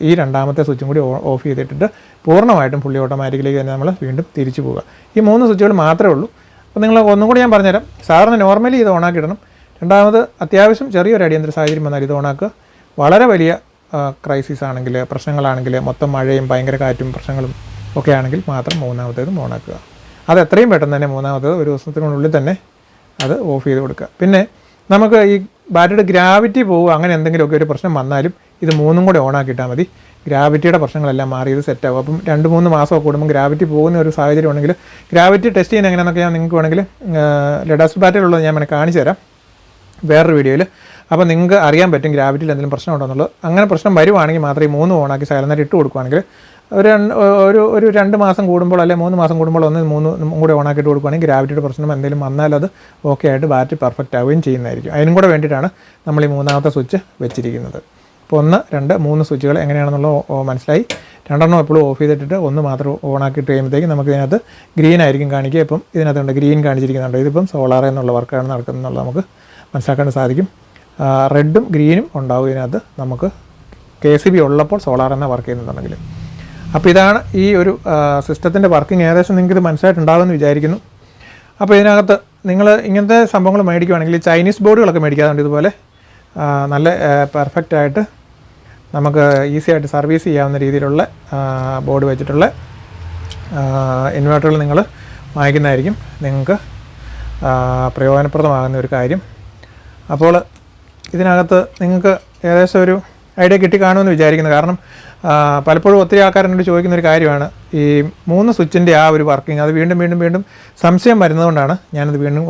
ഈ രണ്ടാമത്തെ സ്വിച്ചും കൂടി ഓഫ് ചെയ്തിട്ടിട്ട് പൂർണ്ണമായിട്ടും ഫുള്ളി ഓട്ടോമാറ്റിക്കിലേക്ക് തന്നെ നമ്മൾ വീണ്ടും തിരിച്ചു പോവുക. ഈ 3 സ്വിച്ചുകൾ മാത്രമേ ഉള്ളൂ. അപ്പോൾ നിങ്ങൾ ഒന്നും കൂടി ഞാൻ പറഞ്ഞുതരാം. സാധാരണ നോർമലി ഇത് ഓണാക്കിയിടണം. രണ്ടാമത് അത്യാവശ്യം ചെറിയൊരു അടിയന്തര സാഹചര്യം വന്നാൽ ഇത് ഓണാക്കുക. വളരെ വലിയ ക്രൈസിസ് ആണെങ്കിൽ, പ്രശ്നങ്ങളാണെങ്കിൽ, മൊത്തം മഴയും ഭയങ്കര കാറ്റും പ്രശ്നങ്ങളും ഒക്കെ ആണെങ്കിൽ മാത്രം മൂന്നാമത്തേതും ഓണാക്കുക. അത് എത്രയും പെട്ടെന്ന് തന്നെ മൂന്നാമത്തേത് ഒരു ദിവസത്തിനുള്ളിൽ തന്നെ അത് ഓഫ് ചെയ്ത് കൊടുക്കുക. പിന്നെ നമുക്ക് ഈ ബാറ്ററിയുടെ ഗ്രാവിറ്റി പോവുക അങ്ങനെ എന്തെങ്കിലുമൊക്കെ ഒരു പ്രശ്നം വന്നാലും ഇത് മൂന്നും കൂടെ ഓണാക്കിയിട്ടാൽ മതി. ഗ്രാവിറ്റിയുടെ പ്രശ്നങ്ങളെല്ലാം മാറി ഇത് സെറ്റാകും. അപ്പം 2-3 മാസമൊക്കെ കൂടുമ്പോൾ ഗ്രാവിറ്റി പോകുന്ന ഒരു സാഹചര്യം ഉണ്ടെങ്കിൽ ഗ്രാവിറ്റി ടെസ്റ്റ് ചെയ്യുന്ന എങ്ങനെയാണെന്നൊക്കെ ഞാൻ നിങ്ങൾക്ക് വേണമെങ്കിൽ ലെഡാസ്റ്റ് ബാറ്ററിയുള്ളത് ഞാൻ കാണിച്ചു തരാം വേറൊരു വീഡിയോയിൽ. അപ്പോൾ നിങ്ങൾക്ക് അറിയാൻ പറ്റും ഗ്രാവിറ്റിയിൽ എന്തെങ്കിലും പ്രശ്നം ഉണ്ടോ എന്നുള്ളത്. അങ്ങനെ പ്രശ്നം വരുവാണെങ്കിൽ മാത്രമേ 3 ഓണാക്കി സൈലൻ്റായിട്ട് ഇട്ട് കൊടുക്കുകയാണെങ്കിൽ ഒരു 2 മാസം കൂടുമ്പോൾ അല്ലെങ്കിൽ 3 മാസം കൂടുമ്പോൾ 3 കൂടെ ഓണാക്കിയിട്ട് കൊടുക്കുകയാണെങ്കിൽ ഗ്രാവിറ്റിയുടെ പ്രശ്നം എന്തെങ്കിലും വന്നാൽ അത് ഓക്കെ ആയിട്ട് ബാറ്ററി പെർഫെക്റ്റ് ആവുകയും ചെയ്യുന്നതായിരിക്കും. അതിനും കൂടെ വേണ്ടിയിട്ടാണ് നമ്മൾ ഈ മൂന്നാമത്തെ സ്വിച്ച് വെച്ചിരിക്കുന്നത്. ഇപ്പോൾ 1, 2, 3 സ്വിച്ചുകൾ എങ്ങനെയാണെന്നുള്ളത് മനസ്സിലായി. 2 എപ്പോഴും ഓഫ് ചെയ്തിട്ട് 1 മാത്രം ഓണാക്കിയിട്ട് കഴിയുമ്പോഴത്തേക്കും നമുക്ക് ഇതിനകത്ത് ഗ്രീൻ ആയിരിക്കും കാണിക്കുക. ഇപ്പം ഇതിനകത്തുണ്ട് ഗ്രീൻ കാണിച്ചിരിക്കുന്നുണ്ട്. ഇതിപ്പം സോളാർ എന്നുള്ള വർക്കാണ് നടക്കുന്നതെന്നുള്ളത് നമുക്ക് മനസ്സിലാക്കാൻ സാധിക്കും. റെഡും ഗ്രീനും ഉണ്ടാവും ഇതിനകത്ത് നമുക്ക് KCB ഉള്ളപ്പോൾ സോളാർ എന്ന വർക്ക് ചെയ്യുന്നുണ്ടെങ്കിൽ. അപ്പോൾ ഇതാണ് ഈ ഒരു സിസ്റ്റത്തിൻ്റെ വർക്കിംഗ്. ഏകദേശം നിങ്ങൾക്ക് ഇത് മനസ്സിലായിട്ടുണ്ടാകുമെന്ന് വിചാരിക്കുന്നു. അപ്പോൾ ഇതിനകത്ത് നിങ്ങൾ ഇങ്ങനത്തെ സംഭവങ്ങൾ മേടിക്കുകയാണെങ്കിൽ ചൈനീസ് ബോർഡുകളൊക്കെ മേടിക്കാറുണ്ട്. ഇതുപോലെ നല്ല പെർഫെക്റ്റായിട്ട് നമുക്ക് ഈസി ആയിട്ട് സർവീസ് ചെയ്യാവുന്ന രീതിയിലുള്ള ബോർഡ് വെച്ചിട്ടുള്ള ഇൻവെർട്ടറുകൾ നിങ്ങൾ വാങ്ങിക്കുന്നതായിരിക്കും നിങ്ങൾക്ക് പ്രയോജനപ്രദമാകുന്ന ഒരു കാര്യം. അപ്പോൾ ഇതിനകത്ത് നിങ്ങൾക്ക് ഏകദേശം ഒരു ഐഡിയ കിട്ടി കാണുമെന്ന് വിചാരിക്കുന്നു. കാരണം പലപ്പോഴും ഒത്തിരി ആൾക്കാർ എന്നോട് ചോദിക്കുന്നൊരു കാര്യമാണ് ഈ 3 സ്വിച്ചിൻ്റെ ആ ഒരു വർക്കിംഗ്. അത് വീണ്ടും സംശയം വരുന്നതുകൊണ്ടാണ് ഞാനത് വീണ്ടും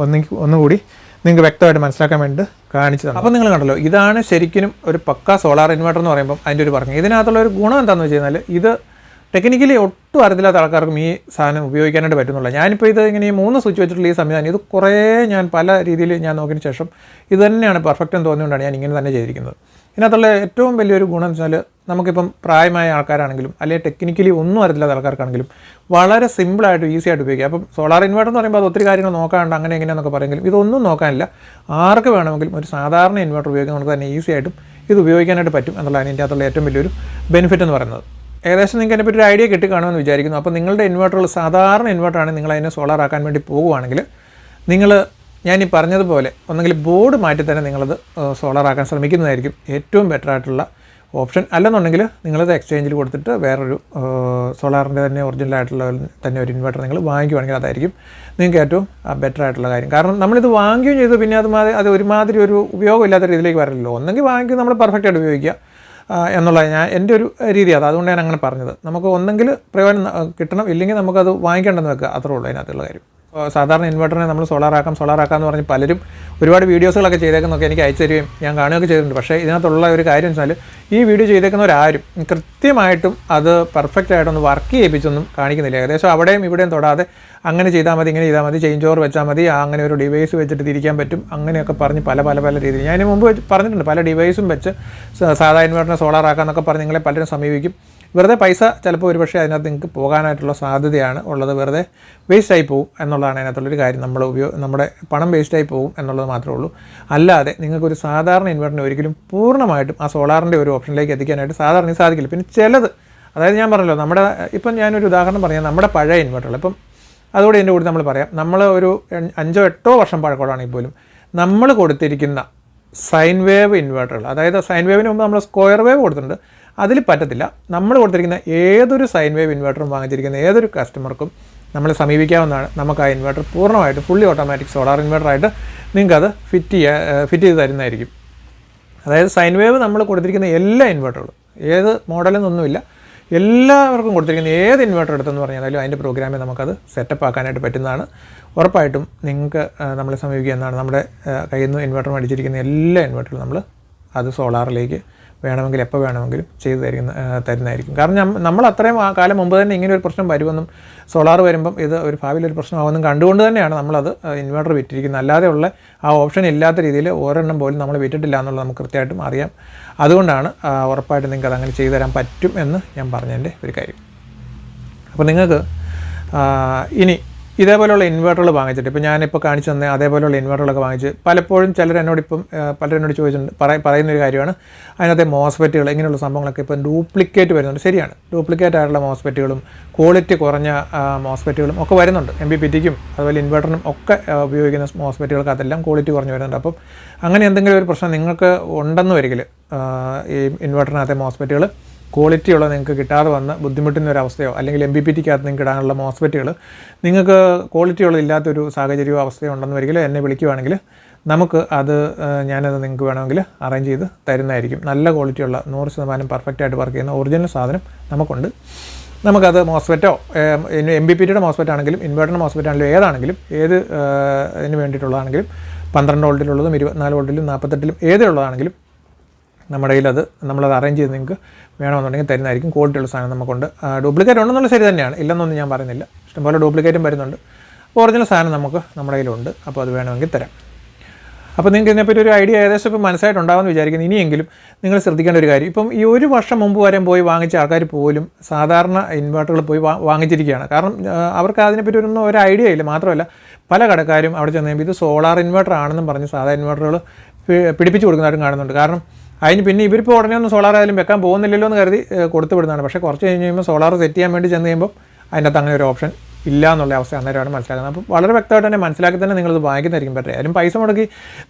ഒന്നുകൂടി നിങ്ങൾക്ക് വ്യക്തമായിട്ട് മനസ്സിലാക്കാൻ വേണ്ടി കാണിച്ചതാണ്. അപ്പോൾ നിങ്ങൾ കണ്ടല്ലോ, ഇതാണ് ശരിക്കും ഒരു പക്കാ സോളാർ ഇൻവെർട്ടർ എന്ന് പറയുമ്പോൾ അതിൻ്റെ ഒരു വർക്കിംഗ്. ഇതിനകത്തുള്ള ഒരു ഗുണം എന്താണെന്ന് വെച്ച് കഴിഞ്ഞാൽ ഇത് ടെക്നിക്കലി ഒട്ടും അറിയില്ലാത്ത ആൾക്കാർക്കും ഈ സാധനം ഉപയോഗിക്കാനായിട്ട് പറ്റുന്നില്ല. ഞാനിപ്പോൾ ഇത് ഇങ്ങനെ ഈ 3 സ്വിച്ച് വെച്ചിട്ടുള്ള ഈ സംവിധാനം ഇത് കുറേ ഞാൻ പല രീതിയിൽ ഞാൻ നോക്കിയതിന് ശേഷം ഇത് തന്നെയാണ് പെർഫെക്റ്റ് എന്ന് തോന്നിയുകൊണ്ടാണ് ഞാൻ ഇങ്ങനെ തന്നെ ചെയ്തിരിക്കുന്നത്. ഇതിനകത്തുള്ള ഏറ്റവും വലിയൊരു ഗുണം എന്ന് വെച്ചാൽ നമുക്കിപ്പം പ്രായമായ ആൾക്കാരാണെങ്കിലും അല്ലെങ്കിൽ ടെക്നിക്കലി ഒന്നും അറിയില്ലാത്ത ആൾക്കാർക്കാണെങ്കിലും വളരെ സിമ്പിളായിട്ട് ഈസി ആയിട്ട് ഉപയോഗിക്കാം. അപ്പം സോളാർ ഇൻവെർട്ടർ എന്ന് പറയുമ്പോൾ അത് ഒത്തിരി കാര്യങ്ങൾ നോക്കാണ്ട് അങ്ങനെ എങ്ങനെയാണെന്നൊക്കെ പറയുമെങ്കിലും ഇതൊന്നും നോക്കാനില്ല. ആർക്ക് വേണമെങ്കിലും ഒരു സാധാരണ ഇൻവെർട്ടർ ഉപയോഗിക്കാൻ നമുക്ക് തന്നെ ഈസി ആയിട്ടും ഇത് ഉപയോഗിക്കാനായിട്ട് പറ്റും എന്നുള്ളതാണ് ഇതിൻ്റെ അകത്തുള്ള ഏറ്റവും വലിയൊരു ബെനിഫിറ്റ് എന്ന് പറയുന്നത്. ഏകദേശം നിങ്ങൾക്ക് അതിനെപ്പറ്റി ഒരു ഐഡിയ കിട്ടിക്കാണുമെന്ന് വിചാരിക്കുന്നു. അപ്പോൾ നിങ്ങളുടെ ഇൻവെർട്ടറുകൾ സാധാരണ ഇൻവെർട്ടറാണ് നിങ്ങൾ അതിനെ സോളാർ ആക്കാൻ വേണ്ടി പോകുകയാണെങ്കിൽ നിങ്ങൾ ഞാൻ ഈ പറഞ്ഞതുപോലെ ഒന്നെങ്കിൽ ബോർഡ് മാറ്റി തന്നെ നിങ്ങളത് സോളാർ ആക്കാൻ ശ്രമിക്കുന്നതായിരിക്കും ഏറ്റവും ബെറ്റർ ആയിട്ടുള്ള ഓപ്ഷൻ. അല്ലെന്നുണ്ടെങ്കിൽ നിങ്ങളത് എക്സ്ചേഞ്ചിൽ കൊടുത്തിട്ട് വേറൊരു സോളാറിൻ്റെ തന്നെ ഒറിജിനലായിട്ടുള്ള തന്നെ ഒരു ഇൻവെർട്ടർ നിങ്ങൾ വാങ്ങിക്കുവാണെങ്കിൽ അതായിരിക്കും നിങ്ങൾക്ക് ഏറ്റവും ബെറ്റർ ആയിട്ടുള്ള കാര്യം. കാരണം നമ്മളിത് വാങ്ങുകയും ചെയ്തു പിന്നെ അത് ഒരുമാതിരി ഒരു ഉപയോഗമില്ലാത്ത രീതിയിലേക്ക് വരില്ലല്ലോ. ഒന്നെങ്കിൽ വാങ്ങിക്കുക നമ്മൾ പെർഫെക്റ്റായിട്ട് ഉപയോഗിക്കുക എന്നുള്ള എൻ്റെ ഒരു രീതി അതുകൊണ്ട് ഞാൻ അങ്ങനെ പറഞ്ഞത്. നമുക്ക് ഒന്നെങ്കിൽ പ്രയോജനം കിട്ടണം, ഇല്ലെങ്കിൽ നമുക്കത് വാങ്ങിക്കേണ്ടെന്ന് വെക്കുക, അത്രേ ഉള്ളൂ അതിനകത്തുള്ള കാര്യം. സാധാരണ ഇൻവെർട്ടറിനെ നമ്മൾ സോളാറാക്കാം എന്ന് പറഞ്ഞ് പലരും ഒരുപാട് വീഡിയോസുകളൊക്കെ ചെയ്തേക്കുന്നൊക്കെ എനിക്ക് അയച്ചു തരികയും ഞാൻ കാണുകയൊക്കെ ചെയ്തിട്ടുണ്ട്. പക്ഷേ ഇതിനകത്തുള്ള ഒരു കാര്യം വെച്ചാൽ ഈ വീഡിയോ ചെയ്തേക്കുന്നവരാരും കൃത്യമായിട്ടും അത് പെർഫെക്റ്റായിട്ടൊന്ന് വർക്ക് ചെയ്യിപ്പിച്ചൊന്നും കാണിക്കുന്നില്ല. ഏകദേശം അവിടെയും ഇവിടെയും തൊടാതെ അങ്ങനെ ചെയ്താൽ മതി, ഇങ്ങനെ ചെയ്താൽ മതി, ചേഞ്ച് ഓവർ വെച്ചാൽ മതി, അങ്ങനെ ഒരു ഡിവൈസ് വെച്ചിട്ട് തിരിക്കാൻ പറ്റും, അങ്ങനെയൊക്കെ പറഞ്ഞ് പല രീതിയിൽ ഞാൻ മുമ്പ് പറഞ്ഞിട്ടുണ്ട്. പല ഡിവൈസും വെച്ച് സാധാ ഇൻവെർട്ടറിനെ സോളാറാക്കാമെന്നൊക്കെ പറഞ്ഞ് നിങ്ങളെ പലരും സമീപിക്കും. വെറുതെ പൈസ ചിലപ്പോൾ ഒരുപക്ഷെ അതിനകത്ത് നിങ്ങൾക്ക് പോകാനായിട്ടുള്ള സാധ്യതയാണ് ഉള്ളത്. വെറുതെ വേസ്റ്റായി പോകും എന്നുള്ളതാണ് അതിനകത്തുള്ളൊരു കാര്യം. നമ്മുടെ പണം വേസ്റ്റായി പോകും എന്നുള്ളത് മാത്രമേ ഉള്ളൂ. അല്ലാതെ നിങ്ങൾക്കൊരു സാധാരണ ഇൻവെർട്ടറിനെ ഒരിക്കലും പൂർണ്ണമായിട്ടും ആ സോളാറിൻ്റെ ഒരു ഓപ്ഷനിലേക്ക് എത്തിക്കാനായിട്ട് സാധാരണ സാധിക്കില്ല. പിന്നെ ചിലത്, അതായത് ഞാൻ പറഞ്ഞല്ലോ, ഇപ്പം ഞാനൊരു ഉദാഹരണം പറഞ്ഞാൽ നമ്മുടെ പഴയ ഇൻവെർട്ടറുകൾ, ഇപ്പം അതുകൂടി എൻ്റെ കൂടി നമ്മൾ പറയാം. നമ്മൾ ഒരു 5-8 വർഷം പഴക്കമുള്ളതാണെങ്കിൽ പോലും നമ്മൾ കൊടുത്തിരിക്കുന്ന സൈൻ വേവ് ഇൻവെർട്ടറുകൾ, അതായത് സൈൻ വേവിന് മുമ്പ് നമ്മൾ സ്ക്വയർ വേവ് കൊടുത്തിട്ടുണ്ട്, അതിൽ പറ്റത്തില്ല. നമ്മൾ കൊടുത്തിരിക്കുന്ന ഏതൊരു സൈൻ വേവ് ഇൻവെർട്ടറും വാങ്ങിച്ചിരിക്കുന്ന ഏതൊരു കസ്റ്റമർക്കും നമ്മളെ സമീപിക്കാവുന്നതാണ്. നമുക്ക് ആ ഇൻവെർട്ടർ പൂർണ്ണമായിട്ട് ഫുള്ളി ഓട്ടോമാറ്റിക് സോളാർ ഇൻവെർട്ടറായിട്ട് നിങ്ങൾക്കത് ഫിറ്റ് ചെയ്ത് തരുന്നതായിരിക്കും. അതായത് സൈൻ വേവ് നമ്മൾ കൊടുത്തിരിക്കുന്ന എല്ലാ ഇൻവെർട്ടറുകളും, ഏത് മോഡലെന്നൊന്നുമില്ല, എല്ലാവർക്കും കൊടുത്തിരിക്കുന്ന ഏത് ഇൻവെർട്ടർ എടുത്തെന്ന് പറഞ്ഞാലും അതിൻ്റെ പ്രോഗ്രാമിൽ നമുക്കത് സെറ്റപ്പ് ആക്കാനായിട്ട് പറ്റുന്നതാണ്. ഉറപ്പായിട്ടും നിങ്ങൾക്ക് നമ്മളെ സമീപിക്കുക എന്നാണ്. നമ്മുടെ കയ്യിൽ നിന്ന് ഇൻവെർട്ടർ മേടിച്ചിരിക്കുന്ന എല്ലാ ഇൻവെർട്ടറും നമ്മൾ അത് സോളാറിലേക്ക് വേണമെങ്കിൽ എപ്പോൾ വേണമെങ്കിലും ചെയ്ത് തരുന്നതായിരിക്കും. കാരണം നമ്മൾ അത്രയും കാലം മുമ്പ് തന്നെ ഇങ്ങനെ ഒരു പ്രശ്നം വരുമെന്നും സോളാർ വരുമ്പം ഇത് ഒരു ഭാവിയിലൊരു പ്രശ്നമാകുമെന്നും കണ്ടുകൊണ്ട് തന്നെയാണ് നമ്മളത് ഇൻവെർട്ടർ വിറ്റിരിക്കുന്നത്. അല്ലാതെയുള്ള ആ ഓപ്ഷൻ ഇല്ലാത്ത രീതിയിൽ ഒരെണ്ണം പോലും നമ്മൾ വിറ്റിട്ടില്ല എന്നുള്ളത് നമുക്ക് കൃത്യമായിട്ടും അറിയാം. അതുകൊണ്ടാണ് ഉറപ്പായിട്ടും നിങ്ങൾക്ക് അതങ്ങനെ ചെയ്തു തരാൻ പറ്റും എന്ന് ഞാൻ പറഞ്ഞതിൻ്റെ ഒരു കാര്യം. അപ്പോൾ നിങ്ങൾക്ക് ഇനി ഇതേപോലെയുള്ള ഇൻവെർട്ടറുകൾ വാങ്ങിച്ചിട്ട്, ഇപ്പോൾ ഞാനിപ്പോൾ കാണിച്ചു തന്നെ അതേപോലെയുള്ള ഇൻവെർട്ടറുകളൊക്കെ വാങ്ങിച്ച് പലപ്പോഴും പലരെന്നോട് ചോദിച്ചിട്ടുണ്ട്, പറയുന്നൊരു കാര്യമാണ് അതിനകത്തെ മോസ്ഫെറ്റുകൾ ഇങ്ങനെയുള്ള സംഭവങ്ങളൊക്കെ ഇപ്പം ഡ്യൂപ്ലിക്കേറ്റ് വരുന്നുണ്ട്. ശരിയാണ്, ഡ്യൂപ്ലിക്കേറ്റ് ആയിട്ടുള്ള മോസ്ഫെറ്റുകളും ക്വാളിറ്റി കുറഞ്ഞ മോസ്ഫെറ്റുകളും ഒക്കെ വരുന്നുണ്ട്. MPPTക്കും അതുപോലെ ഇൻവെർട്ടറിനും ഒക്കെ ഉപയോഗിക്കുന്ന മോസ്ഫെറ്റുകൾക്ക് അതെല്ലാം ക്വാളിറ്റി കുറഞ്ഞ് വരുന്നുണ്ട്. അപ്പം അങ്ങനെ എന്തെങ്കിലും ഒരു പ്രശ്നം നിങ്ങൾക്ക് ഉണ്ടെന്ന് വരികിൽ ഈ ഇൻവെർട്ടറിനകത്തെ മോസ്ഫെറ്റുകൾ ക്വാളിറ്റിയുള്ള നിങ്ങൾക്ക് കിട്ടാതെ വന്ന് ബുദ്ധിമുട്ടുന്ന ഒരു അവസ്ഥയോ അല്ലെങ്കിൽ MPPTക്കകത്ത് നിങ്ങൾക്ക് ഇടാനുള്ള മോസ്ഫെറ്റുകൾ നിങ്ങൾക്ക് ക്വാളിറ്റിയുള്ള ഇല്ലാത്തൊരു സാഹചര്യമോ അവസ്ഥയോ ഉണ്ടെന്ന് വരികിൽ എന്നെ വിളിക്കുവാണെങ്കിൽ നമുക്ക് ഞാനത് നിങ്ങൾക്ക് വേണമെങ്കിൽ അറേഞ്ച് ചെയ്ത് തരുന്നതായിരിക്കും. നല്ല ക്വാളിറ്റിയുള്ള 100% പെർഫെക്റ്റായിട്ട് വർക്ക് ചെയ്യുന്ന ഒറിജിനൽ സാധനം നമുക്കുണ്ട്. നമുക്കത് മോസ്ഫെറ്റോ MPPTയുടെ മോസ്ഫെറ്റ് ആണെങ്കിലും ഇൻവെർട്ടറിൻ്റെ മോസ്ഫെറ്റ് ആണെങ്കിലും ഏതാണെങ്കിലും ഇതിന് വേണ്ടിയിട്ടുള്ളതാണെങ്കിലും 12 വോൾട്ടിലുള്ളതും 24 വോൾട്ടിലും 48ലും ഏതിലുള്ളതാണെങ്കിലും നമ്മുടെ കയ്യിൽ നമ്മളത് അറേഞ്ച് ചെയ്ത് നിങ്ങൾക്ക് വേണമെന്നുണ്ടെങ്കിൽ തരുന്നതായിരിക്കും. ക്വാളിറ്റിയുള്ള സാധനം നമുക്കുണ്ട്. ഡ്യൂപ്ലിക്കേറ്റ് ഉണ്ടെന്നുള്ള ശരി തന്നെയാണ്, ഇല്ലെന്നൊന്നും ഞാൻ പറയുന്നില്ല. ഇഷ്ടംപോലെ ഡ്യൂപ്ലിക്കേറ്റും വരുന്നുണ്ട്. ഒറിജിനൽ സാധനം നമുക്ക് നമ്മുടെ കയ്യിലുണ്ട്. അപ്പോൾ അത് വേണമെങ്കിൽ തരാം. അപ്പോൾ നിങ്ങൾക്ക് ഇതിനെപ്പറ്റി ഒരു ഐഡിയ ഏകദേശം ഇപ്പോൾ മനസ്സിലായിട്ടുണ്ടാകുമെന്ന് വിചാരിക്കുന്നു. ഇനിയെങ്കിലും നിങ്ങൾ ശ്രദ്ധിക്കേണ്ട ഒരു കാര്യം, ഇപ്പം ഈ ഒരു വർഷം മുമ്പ് വരെ പോയി വാങ്ങിച്ച ആൾക്കാർ പോലും സാധാരണ ഇൻവെർട്ടറുകൾ പോയി വാങ്ങിച്ചിരിക്കുകയാണ്. കാരണം അവർക്ക് അതിനെപ്പറ്റി ഒരു ഐഡിയ ഇല്ല. മാത്രമല്ല പല കടക്കാരും അവിടെ ചെന്ന് കഴിയുമ്പോൾ ഇത് സോളാർ ഇൻവെർട്ടർ ആണെന്നും പറഞ്ഞ് സാധാരണ ഇൻവെർട്ടറുകൾ പിടിപ്പിച്ച് കൊടുക്കുന്നതായിട്ടും കാണുന്നുണ്ട്. കാരണം അതിന് പിന്നെ ഇവരിപ്പോൾ ഉടനെ ഒന്നും സോളാർ ആയാലും വെക്കാൻ പോകുന്നില്ലല്ലോ എന്ന് കരുതി കൊടുത്തു വിടുന്നതാണ്. പക്ഷേ കുറച്ച് കഴിഞ്ഞ് കഴിയുമ്പോൾ സോളാർ സെറ്റ് ചെയ്യാൻ വേണ്ടി ചെന്ന് കഴിയുമ്പോൾ അതിൻ്റെ അകത്ത് അങ്ങനെ ഒരു ഓപ്ഷൻ ഇല്ല എന്നുള്ള അവസ്ഥ അന്നേരമാണ് മനസ്സിലാക്കുന്നത്. അപ്പോൾ വളരെ വ്യക്തമായിട്ട് തന്നെ മനസ്സിലാക്കി തന്നെ നിങ്ങളിത് വാങ്ങിക്കുന്നതായിരിക്കും ബെറ്റർ. ആരും പൈസ മുടക്കി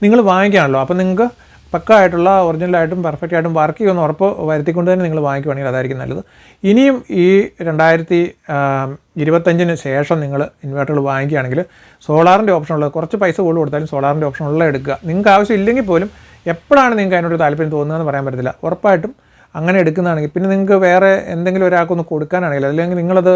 നിങ്ങൾ വാങ്ങിക്കുകയാണല്ലോ, അപ്പോൾ നിങ്ങൾക്ക് പക്കായിട്ടുള്ള ഒറിജിനലായിട്ടും പെർഫെക്റ്റായിട്ടും വർക്ക് ചെയ്യുമെന്ന് ഉറപ്പ് വരുത്തിക്കൊണ്ട് തന്നെ നിങ്ങൾ വാങ്ങിക്കുവാണെങ്കിൽ അതായിരിക്കും നല്ലത്. ഇനിയും ഈ 2025 ശേഷം നിങ്ങൾ ഇൻവെർട്ടറുകൾ വാങ്ങിക്കുകയാണെങ്കിൽ സോളാറിൻ്റെ ഓപ്ഷനുള്ളത് കുറച്ച് പൈസ കൂടുതൽ കൊടുത്താലും സോളാറിൻ്റെ ഓപ്ഷനുള്ള എടുക്കുക. നിങ്ങൾക്ക് ആവശ്യം ഇല്ലെങ്കിൽ പോലും എപ്പോഴാണ് നിങ്ങൾക്ക് അതിനൊരു താല്പര്യം തോന്നുന്നതെന്ന് പറയാൻ പറ്റത്തില്ല. ഉറപ്പായിട്ടും അങ്ങനെ എടുക്കുന്നതാണെങ്കിൽ പിന്നെ നിങ്ങൾക്ക് വേറെ എന്തെങ്കിലും ഒരാൾക്കൊന്ന് കൊടുക്കാനാണെങ്കിൽ അല്ലെങ്കിൽ നിങ്ങളത്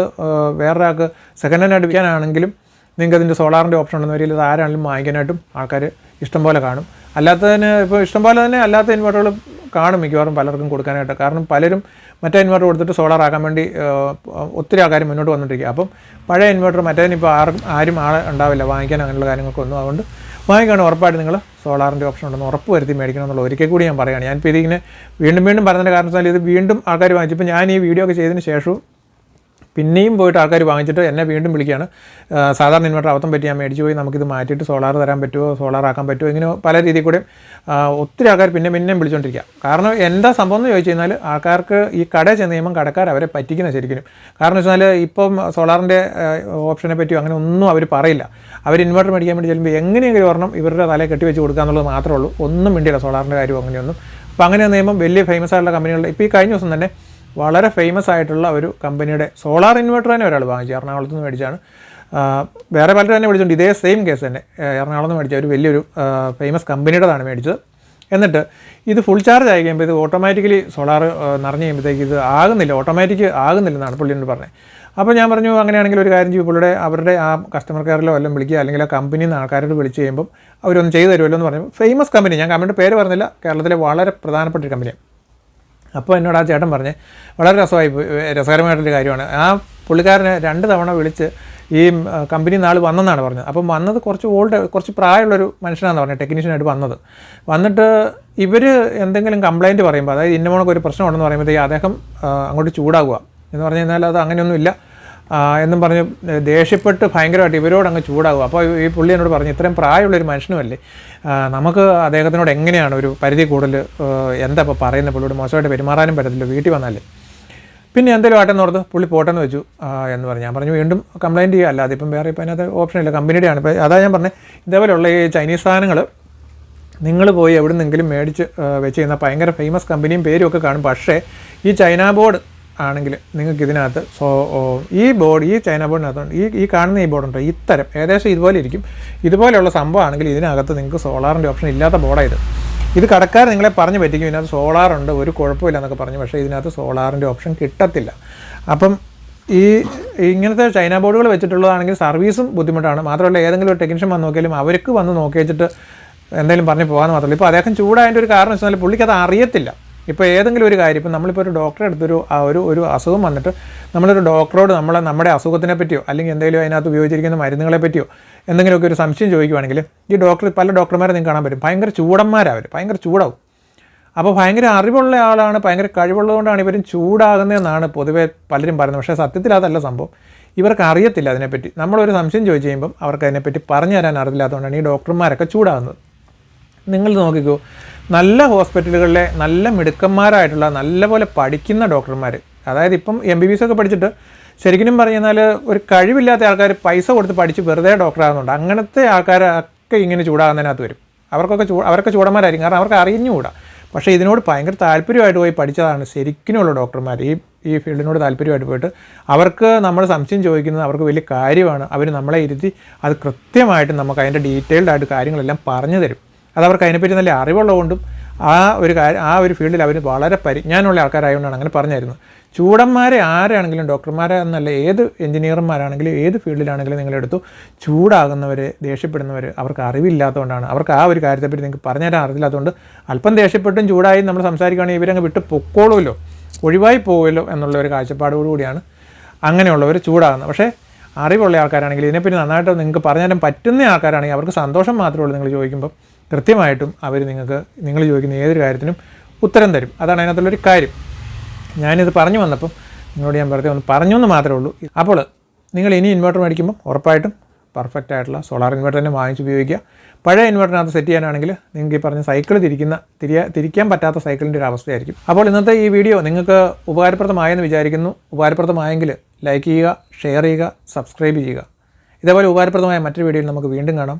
വേറൊരാൾക്ക് സെക്കൻഡ് ഹാൻഡ് വിൽക്കാനാണെങ്കിലും നിങ്ങൾക്ക് അതിൻ്റെ സോളാറിൻ്റെ ഓപ്ഷൻ ഉണ്ടെന്ന് വരില്ല. അത് ആരാണെങ്കിലും വാങ്ങിക്കാനായിട്ടും ആൾക്കാർ ഇഷ്ടംപോലെ കാണും. അല്ലാത്തതിന് ഇപ്പോൾ ഇഷ്ടംപോലെ തന്നെ അല്ലാത്ത ഇൻവെർട്ടറുകൾ കാണും മിക്കവാറും പലർക്കും കൊടുക്കാനായിട്ട്. കാരണം പലരും മറ്റേ ഇൻവെർട്ടർ കൊടുത്തിട്ട് സോളാർ ആക്കാൻ വേണ്ടി ഒത്തിരി ആൾക്കാർ മുന്നോട്ട് വന്നിട്ടിരിക്കുക. അപ്പം പഴയ ഇൻവെർട്ടർ മറ്റേതിനിപ്പോൾ ആരും ഉണ്ടാവില്ല വാങ്ങിക്കാൻ അങ്ങനെയുള്ള കാര്യങ്ങൾക്കൊന്നും. അതുകൊണ്ട് വാങ്ങിക്കുകയാണ് ഉറപ്പായിട്ട് നിങ്ങൾ സോളാറിൻ്റെ ഓപ്ഷൻ ഉണ്ടെന്ന് ഉറപ്പ് വരുത്തി മേടിക്കണം എന്നുള്ള ഒരിക്കൽ കൂടി ഞാൻ പറയുകയാണ്. ഞാനിപ്പോൾ ഇതിങ്ങനെ വീണ്ടും പറഞ്ഞതിൻ്റെ കാരണം വെച്ചാൽ ഇത് വീണ്ടും ആൾക്കാർ വാങ്ങിച്ചു. ഇപ്പോൾ ഞാൻ ഈ വീഡിയോ ഒക്കെ ചെയ്തതിന് ശേഷവും പിന്നെയും പോയിട്ട് ആൾക്കാർ വാങ്ങിച്ചിട്ട് എന്നെ വീണ്ടും വിളിക്കുകയാണ്, സാധാരണ ഇൻവെർട്ടർ അബദ്ധം പറ്റി ഞാൻ മേടിച്ച് പോയി, നമുക്കിത് മാറ്റിയിട്ട് സോളാർ തരാൻ പറ്റുമോ, സോളാർ ആക്കാൻ പറ്റുമോ, ഇങ്ങനെ പല രീതിയിൽ കൂടെ ഒത്തിരി ആൾക്കാർ പിന്നെയും വിളിച്ചുകൊണ്ടിരിക്കുക. കാരണം എന്താ സംഭവം എന്ന് ചോദിച്ചു കഴിഞ്ഞാൽ ആൾക്കാർക്ക് ഈ കടയിൽ ചെന്ന് കഴിയുമ്പം കടക്കാർ അവരെ പറ്റിക്കുന്ന ശരിക്കും. കാരണം വെച്ചാൽ ഇപ്പം സോളാറിൻ്റെ ഓപ്ഷനെ പറ്റിയോ അങ്ങനെ ഒന്നും അവർ പറയില്ല. അവർ ഇൻവെർട്ടർ മേടിക്കാൻ വേണ്ടി ചെല്ലുമ്പോൾ എങ്ങനെയെങ്കിലും ഒരെണ്ണം ഇവരുടെ തലയിൽ കെട്ടി വെച്ച് കൊടുക്കുക എന്നുള്ളത് മാത്രമേ ഉള്ളൂ. ഒന്നും വേണ്ടിയില്ല സോളാറിൻ്റെ കാര്യം അങ്ങനെയൊന്നും. അപ്പോൾ അങ്ങനെ നിയമം വലിയ ഫേമസ് ആയിട്ടുള്ള കമ്പനികളുടെ ഇപ്പോൾ ഈ കഴിഞ്ഞ ദിവസം തന്നെ വളരെ ഫേമസ് ആയിട്ടുള്ള ഒരു കമ്പനിയുടെ സോളാർ ഇൻവെർട്ടർ തന്നെ ഒരാൾ വാങ്ങിച്ചു, എറണാകുളത്ത് നിന്ന് മേടിച്ചാണ്. വേറെ പലരും തന്നെ മേടിച്ചുകൊണ്ട് ഇതേ സെയിം കേസ് തന്നെ എറണാകുളത്ത് നിന്ന് മേടിച്ച ഒരു വലിയൊരു ഫേമസ് കമ്പനിയുടേതാണ് മേടിച്ചത്. എന്നിട്ട് ഇത് ഫുൾ ചാർജ് ആയി കഴിയുമ്പോൾ ഇത് ഓട്ടോമാറ്റിക്കലി സോളാർ നിറഞ്ഞ് കഴിയുമ്പോഴത്തേക്ക് ഇത് ആകുന്നില്ല, ഓട്ടോമാറ്റിക് ആകുന്നില്ലെന്നാണ് പുള്ളിയോട് പറഞ്ഞത്. അപ്പോൾ ഞാൻ പറഞ്ഞു അങ്ങനെയാണെങ്കിൽ ഒരു കാര്യം ചെയ്യും, പുള്ളിയുടെ അവരുടെ ആ കസ്റ്റമർ കെയറിലോ എല്ലാം വിളിക്കുക, അല്ലെങ്കിൽ ആ കമ്പനിയിൽ നിന്ന് ആൾക്കാരോട് വിളിച്ച് കഴിയുമ്പം അവരൊന്ന് ചെയ്തു തരുമല്ലോ എന്ന് പറഞ്ഞു. ഫേമസ് കമ്പനി, ഞാൻ കമ്പനിയുടെ പേര് പറഞ്ഞില്ല, കേരളത്തിലെ വളരെ പ്രധാനപ്പെട്ട ഒരു കമ്പനിയാണ്. അപ്പോൾ എന്നോട് ആ ചേട്ടൻ പറഞ്ഞ് വളരെ രസകരമായിട്ടൊരു കാര്യമാണ്. ആ പുള്ളിക്കാരനെ 2 തവണ വിളിച്ച് ഈ കമ്പനി നാൾ വന്നെന്നാണ് പറഞ്ഞത്. അപ്പം വന്നത് കുറച്ച് പ്രായമുള്ളൊരു മനുഷ്യനാണെന്ന് പറഞ്ഞത്, ടെക്നീഷ്യനായിട്ട് വന്നിട്ട് ഇവർ എന്തെങ്കിലും കംപ്ലയിൻറ്റ് പറയുമ്പോൾ, അതായത് ഇന്നമോണൊക്കെ ഒരു പ്രശ്നം ഉണ്ടെന്ന് പറയുമ്പോഴത്തേക്ക് അദ്ദേഹം അങ്ങോട്ട് ചൂടാകുക എന്ന് പറഞ്ഞു കഴിഞ്ഞാൽ അത് അങ്ങനെയൊന്നുമില്ല എന്നും പറഞ്ഞ് ദേഷ്യപ്പെട്ട് ഭയങ്കരമായിട്ട് ഇവരോട് അങ്ങ് ചൂടാകുക. അപ്പോൾ ഈ പുള്ളി എന്നോട് പറഞ്ഞു, ഇത്രയും പ്രായമുള്ളൊരു മനുഷ്യനുമല്ലേ, നമുക്ക് അദ്ദേഹത്തിനോട് എങ്ങനെയാണ് ഒരു പരിധി കൂടുതൽ എന്താ ഇപ്പോൾ പറയുന്നത്, പുള്ളിയോട് മോശമായിട്ട് പെരുമാറാനും പറ്റത്തില്ല, വീട്ടിൽ വന്നാലേ. പിന്നെ എന്തെങ്കിലും ആട്ടെന്ന് ഓർത്ത് പുള്ളി പോട്ടെന്ന് വെച്ചു എന്ന് പറഞ്ഞു. ഞാൻ പറഞ്ഞു വീണ്ടും കംപ്ലയിൻറ്റ് ചെയ്യുക, അല്ലാതെ ഇപ്പം വേറെ ഇപ്പം അതിനകത്ത് ഓപ്ഷനില്ല, കമ്പനിയുടെയാണ്. ഇപ്പോൾ അതാ ഞാൻ പറഞ്ഞത്, ഇതേപോലെയുള്ള ഈ ചൈനീസ് സാധനങ്ങൾ നിങ്ങൾ പോയി എവിടെ നിന്നെങ്കിലും മേടിച്ച് വെച്ച് ചെയ്യുന്ന ഭയങ്കര ഫേമസ് കമ്പനിയും പേരും ഒക്കെ കാണും. പക്ഷേ ഈ ചൈന ബോർഡ് ആണെങ്കിൽ നിങ്ങൾക്ക് ഇതിനകത്ത് ഈ ചൈന ബോർഡിനകത്തുണ്ട്, ഈ കാണുന്ന ഈ ബോർഡുണ്ട്, ഇത്തരം ഏകദേശം ഇതുപോലെ ഇരിക്കും. ഇതുപോലെയുള്ള സംഭവമാണെങ്കിൽ ഇതിനകത്ത് നിങ്ങൾക്ക് സോളാറിൻ്റെ ഓപ്ഷൻ ഇല്ലാത്ത ബോർഡായത്. ഇത് കടക്കാർ നിങ്ങളെ പറഞ്ഞ് പറ്റിക്കും, ഇതിനകത്ത് സോളാറുണ്ട്, ഒരു കുഴപ്പമില്ല എന്നൊക്കെ പറഞ്ഞു. പക്ഷേ ഇതിനകത്ത് സോളാറിൻ്റെ ഓപ്ഷൻ കിട്ടത്തില്ല. അപ്പം ഇങ്ങനത്തെ ചൈന ബോർഡുകൾ വെച്ചിട്ടുള്ളതാണെങ്കിൽ സർവീസും ബുദ്ധിമുട്ടാണ്. മാത്രമല്ല ഏതെങ്കിലും ഒരു ടെക്നീഷ്യൻ വന്ന് നോക്കിയാലും അവർക്ക് വന്ന് നോക്കി വെച്ചിട്ട് എന്തെങ്കിലും പറഞ്ഞ് പോകാമെന്ന് മാത്രമല്ല. ഇപ്പോൾ അദ്ദേഹം ചൂടായതിൻ്റെ ഒരു കാരണം വെച്ചാൽ പുള്ളിക്ക് അത് അറിയത്തില്ല. ഇപ്പോൾ ഏതെങ്കിലും ഒരു കാര്യം, ഇപ്പോൾ നമ്മളിപ്പോൾ ഒരു ഡോക്ടറെ അടുത്തൊരു ഒരു അസുഖം വന്നിട്ട് നമ്മളൊരു ഡോക്ടറോട് നമ്മുടെ അസുഖത്തിനെ പറ്റിയോ അല്ലെങ്കിൽ എന്തെങ്കിലും അതിനകത്ത് ഉപയോഗിച്ചിരിക്കുന്ന മരുന്നുകളെ പറ്റിയോ എന്തെങ്കിലുമൊക്കെ ഒരു സംശയം ചോദിക്കുവാണെങ്കിൽ ഈ പല ഡോക്ടർമാരെ നിങ്ങൾക്ക് കാണാൻ പറ്റും, ഭയങ്കര ചൂടന്മാരവർ, ഭയങ്കര ചൂടാവും. അപ്പോൾ ഭയങ്കര അറിവുള്ള ആളാണ്, ഭയങ്കര കഴിവുള്ളതുകൊണ്ടാണ് ഇവരും ചൂടാകുന്നതെന്നാണ് പൊതുവേ പലരും പറയുന്നത്. പക്ഷേ സത്യത്തിൽ അതല്ല സംഭവം, ഇവർക്ക് അറിയത്തില്ല അതിനെപ്പറ്റി. നമ്മളൊരു സംശയം ചോദിച്ചു കഴിയുമ്പം അവർക്ക് അതിനെപ്പറ്റി പറഞ്ഞു തരാൻ അറിയില്ലാത്തതുകൊണ്ടാണ് ഈ ഡോക്ടർമാരൊക്കെ ചൂടാകുന്നത്. നിങ്ങൾ നോക്കിക്കോ, നല്ല ഹോസ്പിറ്റലുകളിലെ നല്ല മിടുക്കന്മാരായിട്ടുള്ള നല്ലപോലെ പഠിക്കുന്ന ഡോക്ടർമാർ, അതായത് ഇപ്പം MBBS ഒക്കെ പഠിച്ചിട്ട് ശരിക്കും പറഞ്ഞാൽ ഒരു കഴിവില്ലാത്ത ആൾക്കാർ പൈസ കൊടുത്ത് പഠിച്ച് വെറുതെ ഡോക്ടറാകുന്നുണ്ട്. അങ്ങനത്തെ ആൾക്കാരൊക്കെ ഇങ്ങനെ ചൂടാകുന്നതിനകത്ത് വരും. അവരൊക്കെ ചൂടന്മാരായിരിക്കും, കാരണം അവർക്ക് അറിഞ്ഞുകൂടാ. പക്ഷേ ഇതിനോട് ഭയങ്കര താല്പര്യമായിട്ട് പോയി പഠിച്ചതാണ് ശരിക്കുമുള്ള ഡോക്ടർമാർ. ഈ ഫീൽഡിനോട് താല്പര്യമായിട്ട് പോയിട്ട് അവർക്ക് നമ്മൾ സംശയം ചോദിക്കുന്നത് അവർക്ക് വലിയ കാര്യമാണ്. അവർ നമ്മളെ ഇരുത്തി അത് കൃത്യമായിട്ട് നമുക്ക് അതിൻ്റെ ഡീറ്റെയിൽഡ് ആയിട്ട് കാര്യങ്ങളെല്ലാം പറഞ്ഞു തരും. അതവർക്ക് അതിനെപ്പറ്റി നല്ല അറിവുള്ളതുകൊണ്ടും ആ ഒരു ഫീൽഡിൽ അവർ വളരെ പരിജ്ഞാനമുള്ള ആൾക്കാരായതുകൊണ്ടാണ് അങ്ങനെ പറഞ്ഞായിരുന്നു. ചൂടന്മാരെ ആരാണെങ്കിലും, ഡോക്ടർമാരെ എന്നല്ല, ഏത് എഞ്ചിനീയർമാരാണെങ്കിലും ഏത് ഫീൽഡിലാണെങ്കിലും നിങ്ങളെടുത്തു ചൂടാകുന്നവർ, ദേഷ്യപ്പെടുന്നവർ അവർക്ക് അറിവില്ലാത്തതുകൊണ്ടാണ്. അവർക്ക് ആ ഒരു കാര്യത്തെപ്പറ്റി നിങ്ങൾക്ക് പറഞ്ഞുതരാൻ അറിയില്ലാത്തതുകൊണ്ട് അല്പം ദേഷ്യപ്പെട്ടും ചൂടായി നമ്മൾ സംസാരിക്കുകയാണെങ്കിൽ ഇവരങ്ങ് വിട്ട് പൊക്കോളുമല്ലോ, ഒഴിവായി പോകുമല്ലോ എന്നുള്ള ഒരു കാഴ്ചപ്പാടോടുകൂടിയാണ് അങ്ങനെയുള്ളവർ ചൂടാകുന്നത്. പക്ഷേ അറിവുള്ള ആൾക്കാരാണെങ്കിൽ ഇതിനെപ്പറ്റി നന്നായിട്ട് നിങ്ങൾക്ക് പറഞ്ഞുതരാൻ പറ്റുന്ന ആൾക്കാരാണെങ്കിൽ അവർക്ക് സന്തോഷം മാത്രമേ ഉള്ളൂ. നിങ്ങൾ ചോദിക്കുമ്പോൾ കൃത്യമായിട്ടും അവർ നിങ്ങൾ ചോദിക്കുന്ന ഏതൊരു കാര്യത്തിനും ഉത്തരം തരും. അതാണ് അതിനകത്തുള്ളൊരു കാര്യം. ഞാനിത് പറഞ്ഞു വന്നപ്പം നിങ്ങളോട് ഞാൻ വെറുതെ ഒന്ന് പറഞ്ഞു എന്ന് മാത്രമേ ഉള്ളൂ. അപ്പോൾ നിങ്ങൾ ഇനി ഇൻവെർട്ടർ മേടിക്കുമ്പോൾ ഉറപ്പായിട്ടും പെർഫെക്റ്റ് ആയിട്ടുള്ള സോളാർ ഇൻവെർട്ടർ തന്നെ വാങ്ങിച്ച് ഉപയോഗിക്കുക. പഴയ ഇൻവെർട്ടറിനകത്ത് സെറ്റ് ചെയ്യാനാണെങ്കിൽ നിങ്ങൾക്ക് ഈ പറഞ്ഞ സൈക്കിൾ തിരിക്കാൻ പറ്റാത്ത സൈക്കിളിൻ്റെ ഒരു അവസ്ഥയായിരിക്കും. അപ്പോൾ ഇന്നത്തെ ഈ വീഡിയോ നിങ്ങൾക്ക് ഉപകാരപ്രദമായെന്ന് വിചാരിക്കുന്നു. ഉപകാരപ്രദമായെങ്കിൽ ലൈക്ക് ചെയ്യുക, ഷെയർ ചെയ്യുക, സബ്സ്ക്രൈബ് ചെയ്യുക. ഇതേപോലെ ഉപകാരപ്രദമായ മറ്റൊരു വീഡിയോയിൽ നമുക്ക് വീണ്ടും കാണാം.